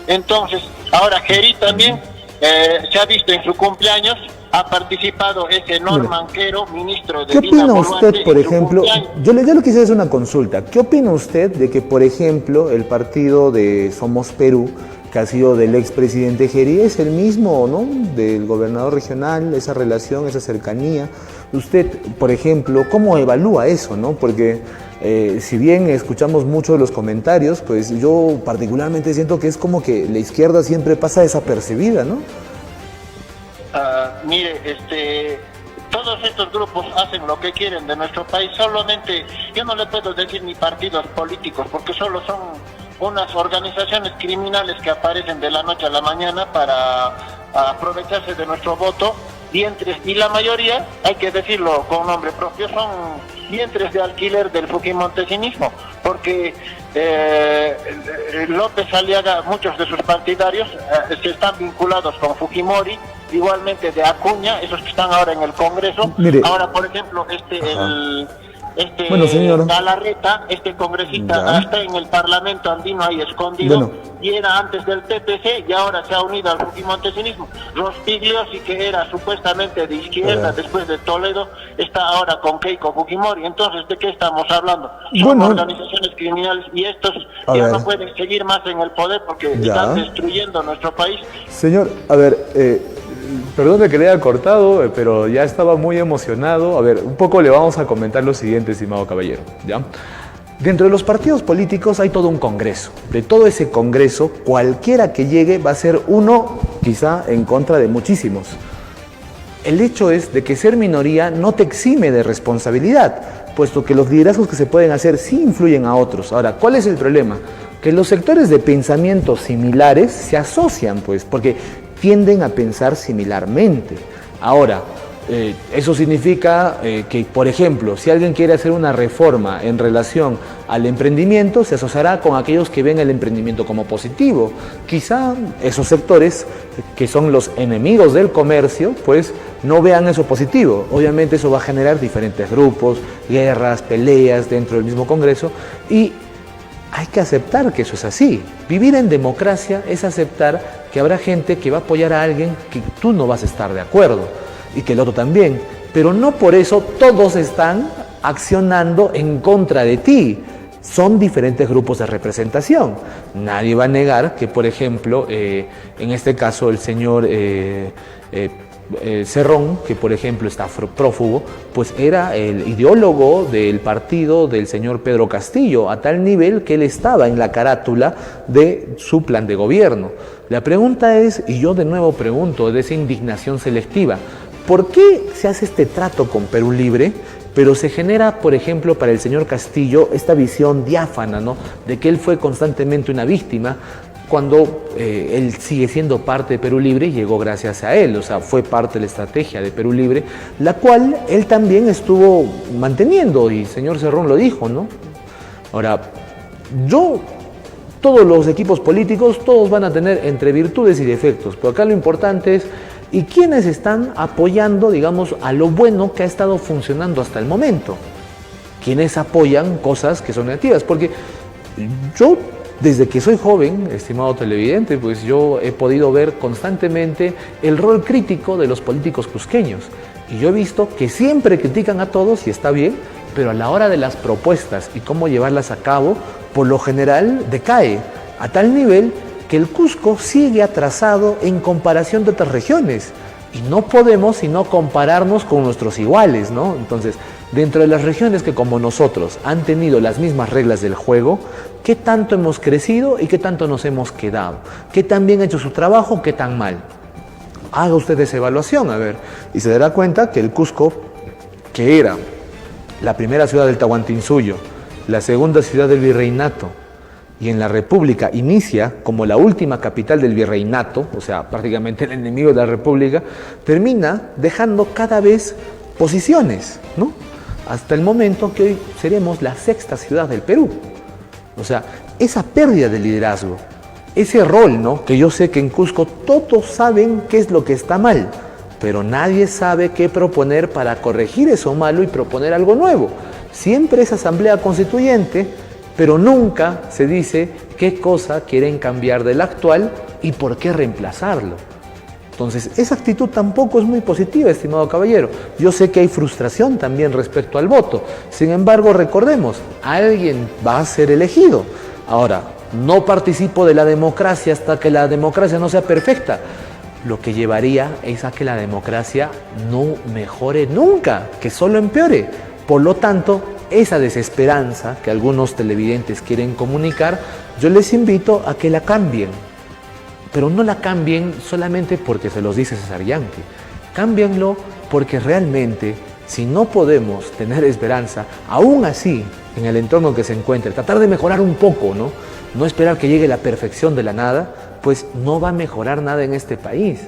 Entonces, ahora Geri también se ha visto en su cumpleaños, ha participado ese Norman Quero, ministro de ¿Qué Dina opina Boluarte, usted, por en su ejemplo? cumpleaños. Yo le quisiera hacer una consulta. ¿Qué opina usted de que, por ejemplo, el partido de Somos Perú, que ha sido del expresidente Geri, es el mismo, ¿no?, del gobernador regional, esa relación, esa cercanía? Usted, por ejemplo, ¿cómo evalúa eso, no? Porque si bien escuchamos mucho de los comentarios, pues yo particularmente siento que es como que la izquierda siempre pasa desapercibida, ¿no? Mire, todos estos grupos hacen lo que quieren de nuestro país. Solamente, yo no le puedo decir ni partidos políticos, porque solo son unas organizaciones criminales que aparecen de la noche a la mañana para aprovecharse de nuestro voto. Vientres, y la mayoría, hay que decirlo con nombre propio, son vientres de alquiler del fujimontesinismo, porque López Aliaga, muchos de sus partidarios se están vinculados con Fujimori, igualmente de Acuña, esos que están ahora en el Congreso. Mire. Ahora, por ejemplo, Bueno, señor. Galarreta, congresista, está en el Parlamento andino ahí escondido, Bueno. y era antes del PPC y ahora se ha unido al fujimontesinismo. Rospigliosi, que era supuestamente de izquierda después de Toledo, está ahora con Keiko Fujimori. Entonces, ¿de qué estamos hablando? Son organizaciones criminales, y estos ya no pueden seguir más en el poder porque están destruyendo nuestro país. Señor, a ver, perdón que le haya cortado, pero ya estaba muy emocionado. A ver, un poco le vamos a comentar lo siguiente, estimado caballero, ¿ya? Dentro de los partidos políticos hay todo un congreso. De todo ese congreso, cualquiera que llegue va a ser uno, quizá, en contra de muchísimos. El hecho es de que ser minoría no te exime de responsabilidad, puesto que los liderazgos que se pueden hacer sí influyen a otros. Ahora, ¿cuál es el problema? Que los sectores de pensamiento similares se asocian, pues, porque tienden a pensar similarmente. Ahora, eso significa que, por ejemplo, si alguien quiere hacer una reforma en relación al emprendimiento, se asociará con aquellos que ven el emprendimiento como positivo. Quizá esos sectores, que son los enemigos del comercio, pues no vean eso positivo. Obviamente eso va a generar diferentes grupos, guerras, peleas dentro del mismo Congreso, y hay que aceptar que eso es así. Vivir en democracia es aceptar que habrá gente que va a apoyar a alguien que tú no vas a estar de acuerdo, y que el otro también, pero no por eso todos están accionando en contra de ti. Son diferentes grupos de representación. Nadie va a negar que, por ejemplo, en este caso el señor Cerrón, que por ejemplo está prófugo, pues era el ideólogo del partido del señor Pedro Castillo, a tal nivel que él estaba en la carátula de su plan de gobierno. La pregunta es, y yo de nuevo pregunto, de esa indignación selectiva, ¿por qué se hace este trato con Perú Libre, pero se genera, por ejemplo, para el señor Castillo esta visión diáfana, ¿no?, de que él fue constantemente una víctima, cuando él sigue siendo parte de Perú Libre y llegó gracias a él? O sea, fue parte de la estrategia de Perú Libre, la cual él también estuvo manteniendo, y el señor Cerrón lo dijo, ¿no? Ahora, todos los equipos políticos, todos van a tener entre virtudes y defectos, pero acá lo importante es ¿y quiénes están apoyando, digamos, a lo bueno que ha estado funcionando hasta el momento? ¿Quiénes apoyan cosas que son negativas? Porque yo, desde que soy joven, estimado televidente, pues yo he podido ver constantemente el rol crítico de los políticos cusqueños. Y yo he visto que siempre critican a todos, y está bien, pero a la hora de las propuestas y cómo llevarlas a cabo, por lo general decae, a tal nivel que el Cusco sigue atrasado en comparación de otras regiones y no podemos sino compararnos con nuestros iguales, ¿no? Entonces, dentro de las regiones que como nosotros han tenido las mismas reglas del juego, ¿qué tanto hemos crecido y qué tanto nos hemos quedado? ¿Qué tan bien ha hecho su trabajo, qué tan mal? Haga usted esa evaluación, a ver, y se dará cuenta que el Cusco, que era la primera ciudad del Tahuantinsuyo, la segunda ciudad del virreinato, y en la República inicia como la última capital del virreinato, o sea, prácticamente el enemigo de la República, termina dejando cada vez posiciones, ¿no? Hasta el momento que hoy seremos la sexta ciudad del Perú. O sea, esa pérdida de liderazgo, ese rol, ¿no? Que yo sé que en Cusco todos saben qué es lo que está mal, pero nadie sabe qué proponer para corregir eso malo y proponer algo nuevo. Siempre es asamblea constituyente, pero nunca se dice qué cosa quieren cambiar del actual y por qué reemplazarlo. Entonces, esa actitud tampoco es muy positiva, estimado caballero. Yo sé que hay frustración también respecto al voto. Sin embargo, recordemos, alguien va a ser elegido. Ahora, no participo de la democracia hasta que la democracia no sea perfecta. Lo que llevaría es a que la democracia no mejore nunca, que solo empeore. Por lo tanto, esa desesperanza que algunos televidentes quieren comunicar, yo les invito a que la cambien. Pero no la cambien solamente porque se los dice César Yanqui. Cámbienlo porque realmente, si no podemos tener esperanza, aún así, en el entorno que se encuentre, tratar de mejorar un poco, ¿no? No esperar que llegue la perfección de la nada, pues no va a mejorar nada en este país.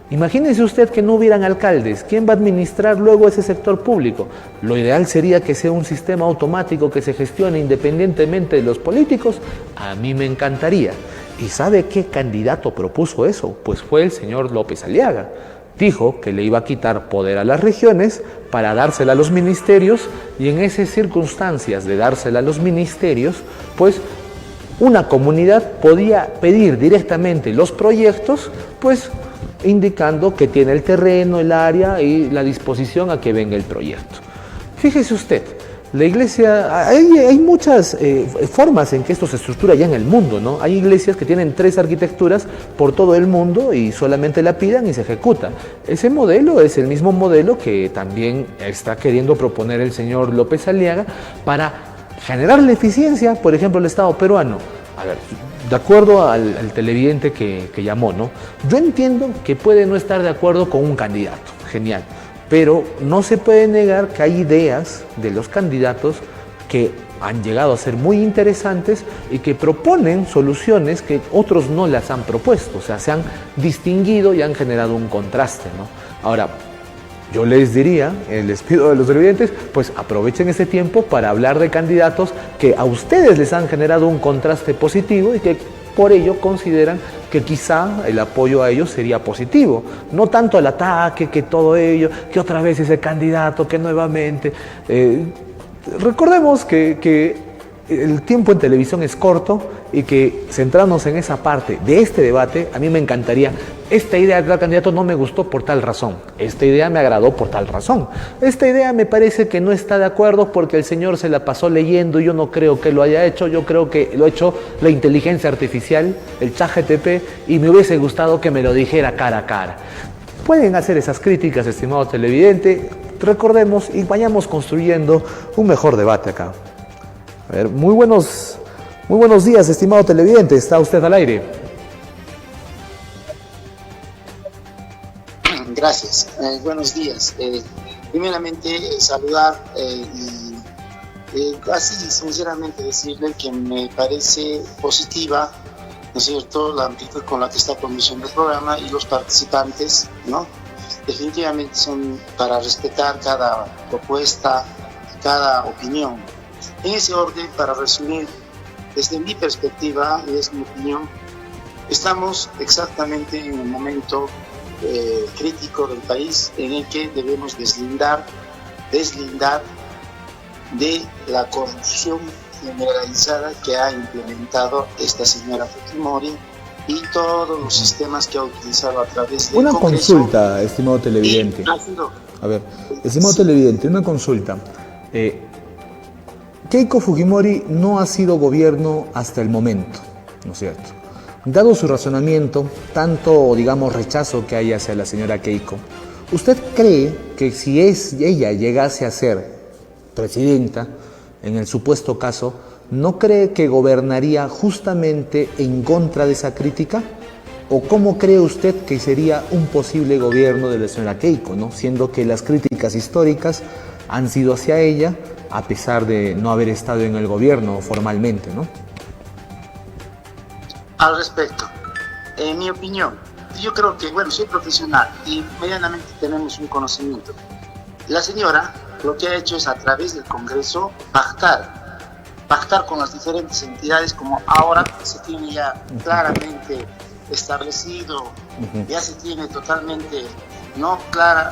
Imagínese usted que no hubieran alcaldes. ¿Quién va a administrar luego ese sector público? Lo ideal sería que sea un sistema automático que se gestione independientemente de los políticos. A mí me encantaría. ¿Y sabe qué candidato propuso eso? Pues fue el señor López Aliaga. Dijo que le iba a quitar poder a las regiones para dársela a los ministerios y en esas circunstancias de dársela a los ministerios, pues una comunidad podía pedir directamente los proyectos, pues indicando que tiene el terreno, el área y la disposición a que venga el proyecto. Fíjese usted, la iglesia, hay muchas formas en que esto se estructura ya en el mundo, ¿no? Hay iglesias que tienen 3 arquitecturas por todo el mundo y solamente la pidan y se ejecuta. Ese modelo es el mismo modelo que también está queriendo proponer el señor López Aliaga para generar la eficiencia, por ejemplo, el Estado peruano. A ver, de acuerdo al televidente que llamó, ¿no? Yo entiendo que puede no estar de acuerdo con un candidato, genial, pero no se puede negar que hay ideas de los candidatos que han llegado a ser muy interesantes y que proponen soluciones que otros no las han propuesto, o sea, se han distinguido y han generado un contraste, ¿no? Ahora, yo les diría, les pido a los televidentes, pues aprovechen ese tiempo para hablar de candidatos que a ustedes les han generado un contraste positivo y que por ello consideran que quizá el apoyo a ellos sería positivo. No tanto el ataque, que todo ello, que otra vez ese candidato, que nuevamente. Recordemos que el tiempo en televisión es corto y que centrarnos en esa parte de este debate, a mí me encantaría. Esta idea de tal candidato no me gustó por tal razón. Esta idea me agradó por tal razón. Esta idea me parece que no está de acuerdo porque el señor se la pasó leyendo y yo no creo que lo haya hecho. Yo creo que lo ha hecho la inteligencia artificial, el ChatGPT, y me hubiese gustado que me lo dijera cara a cara. Pueden hacer esas críticas, estimado televidente. Recordemos y vayamos construyendo un mejor debate acá. A ver, muy buenos días, estimado televidente. ¿Está usted al aire? Gracias. Buenos días. Primeramente, saludar y casi sinceramente decirle que me parece positiva, ¿no es cierto?, la amplitud con la que está conduciendo el programa y los participantes, ¿no? Definitivamente son para respetar cada propuesta, cada opinión. En ese orden, para resumir, desde mi perspectiva y desde mi opinión, estamos exactamente en un momento crítico del país en el que debemos deslindar de la corrupción generalizada que ha implementado esta señora Fujimori y todos los sistemas que ha utilizado a través del Congreso. Consulta, estimado televidente. A ver, estimado televidente, una consulta. Keiko Fujimori no ha sido gobierno hasta el momento, ¿no es cierto? Dado su razonamiento, tanto, digamos, rechazo que hay hacia la señora Keiko, ¿usted cree que si ella llegase a ser presidenta, en el supuesto caso, no cree que gobernaría justamente en contra de esa crítica? ¿O cómo cree usted que sería un posible gobierno de la señora Keiko, ¿no? Siendo que las críticas históricas han sido hacia ella, a pesar de no haber estado en el gobierno formalmente, ¿no? Al respecto, en mi opinión, yo creo que, bueno, soy profesional y medianamente tenemos un conocimiento. La señora lo que ha hecho es, a través del Congreso, pactar con las diferentes entidades, como ahora se tiene ya claramente establecido, ya se tiene totalmente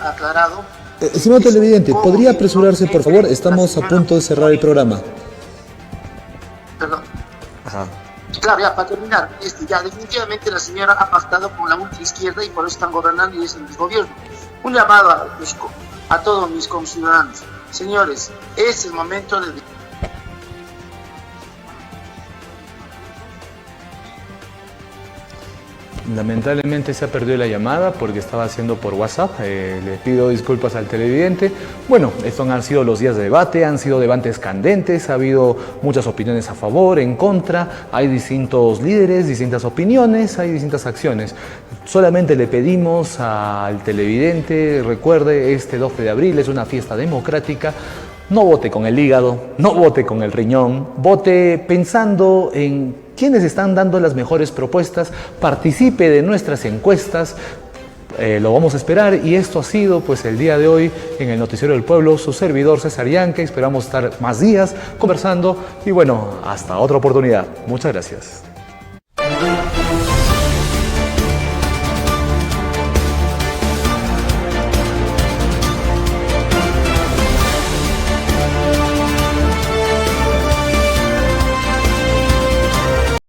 aclarado. Estimado televidente, ¿podría apresurarse, por favor? Estamos a punto de cerrar el programa. Perdón. Ajá. Claro, ya para terminar, ya definitivamente la señora ha pactado con la ultraizquierda y por eso están gobernando y es el desgobierno. Un llamado a todos mis conciudadanos. Señores, es el momento de... Lamentablemente se ha perdido la llamada porque estaba haciendo por WhatsApp. Le pido disculpas al televidente. Bueno, estos han sido los días de debate, han sido debates candentes, ha habido muchas opiniones a favor, en contra, hay distintos líderes, distintas opiniones, hay distintas acciones. Solamente le pedimos al televidente, recuerde, este 12 de abril es una fiesta democrática. No vote con el hígado, no vote con el riñón, vote pensando en quiénes están dando las mejores propuestas, participe de nuestras encuestas, lo vamos a esperar y esto ha sido pues el día de hoy en el Noticiero del Pueblo, su servidor César Yanque, esperamos estar más días conversando y bueno, hasta otra oportunidad. Muchas gracias.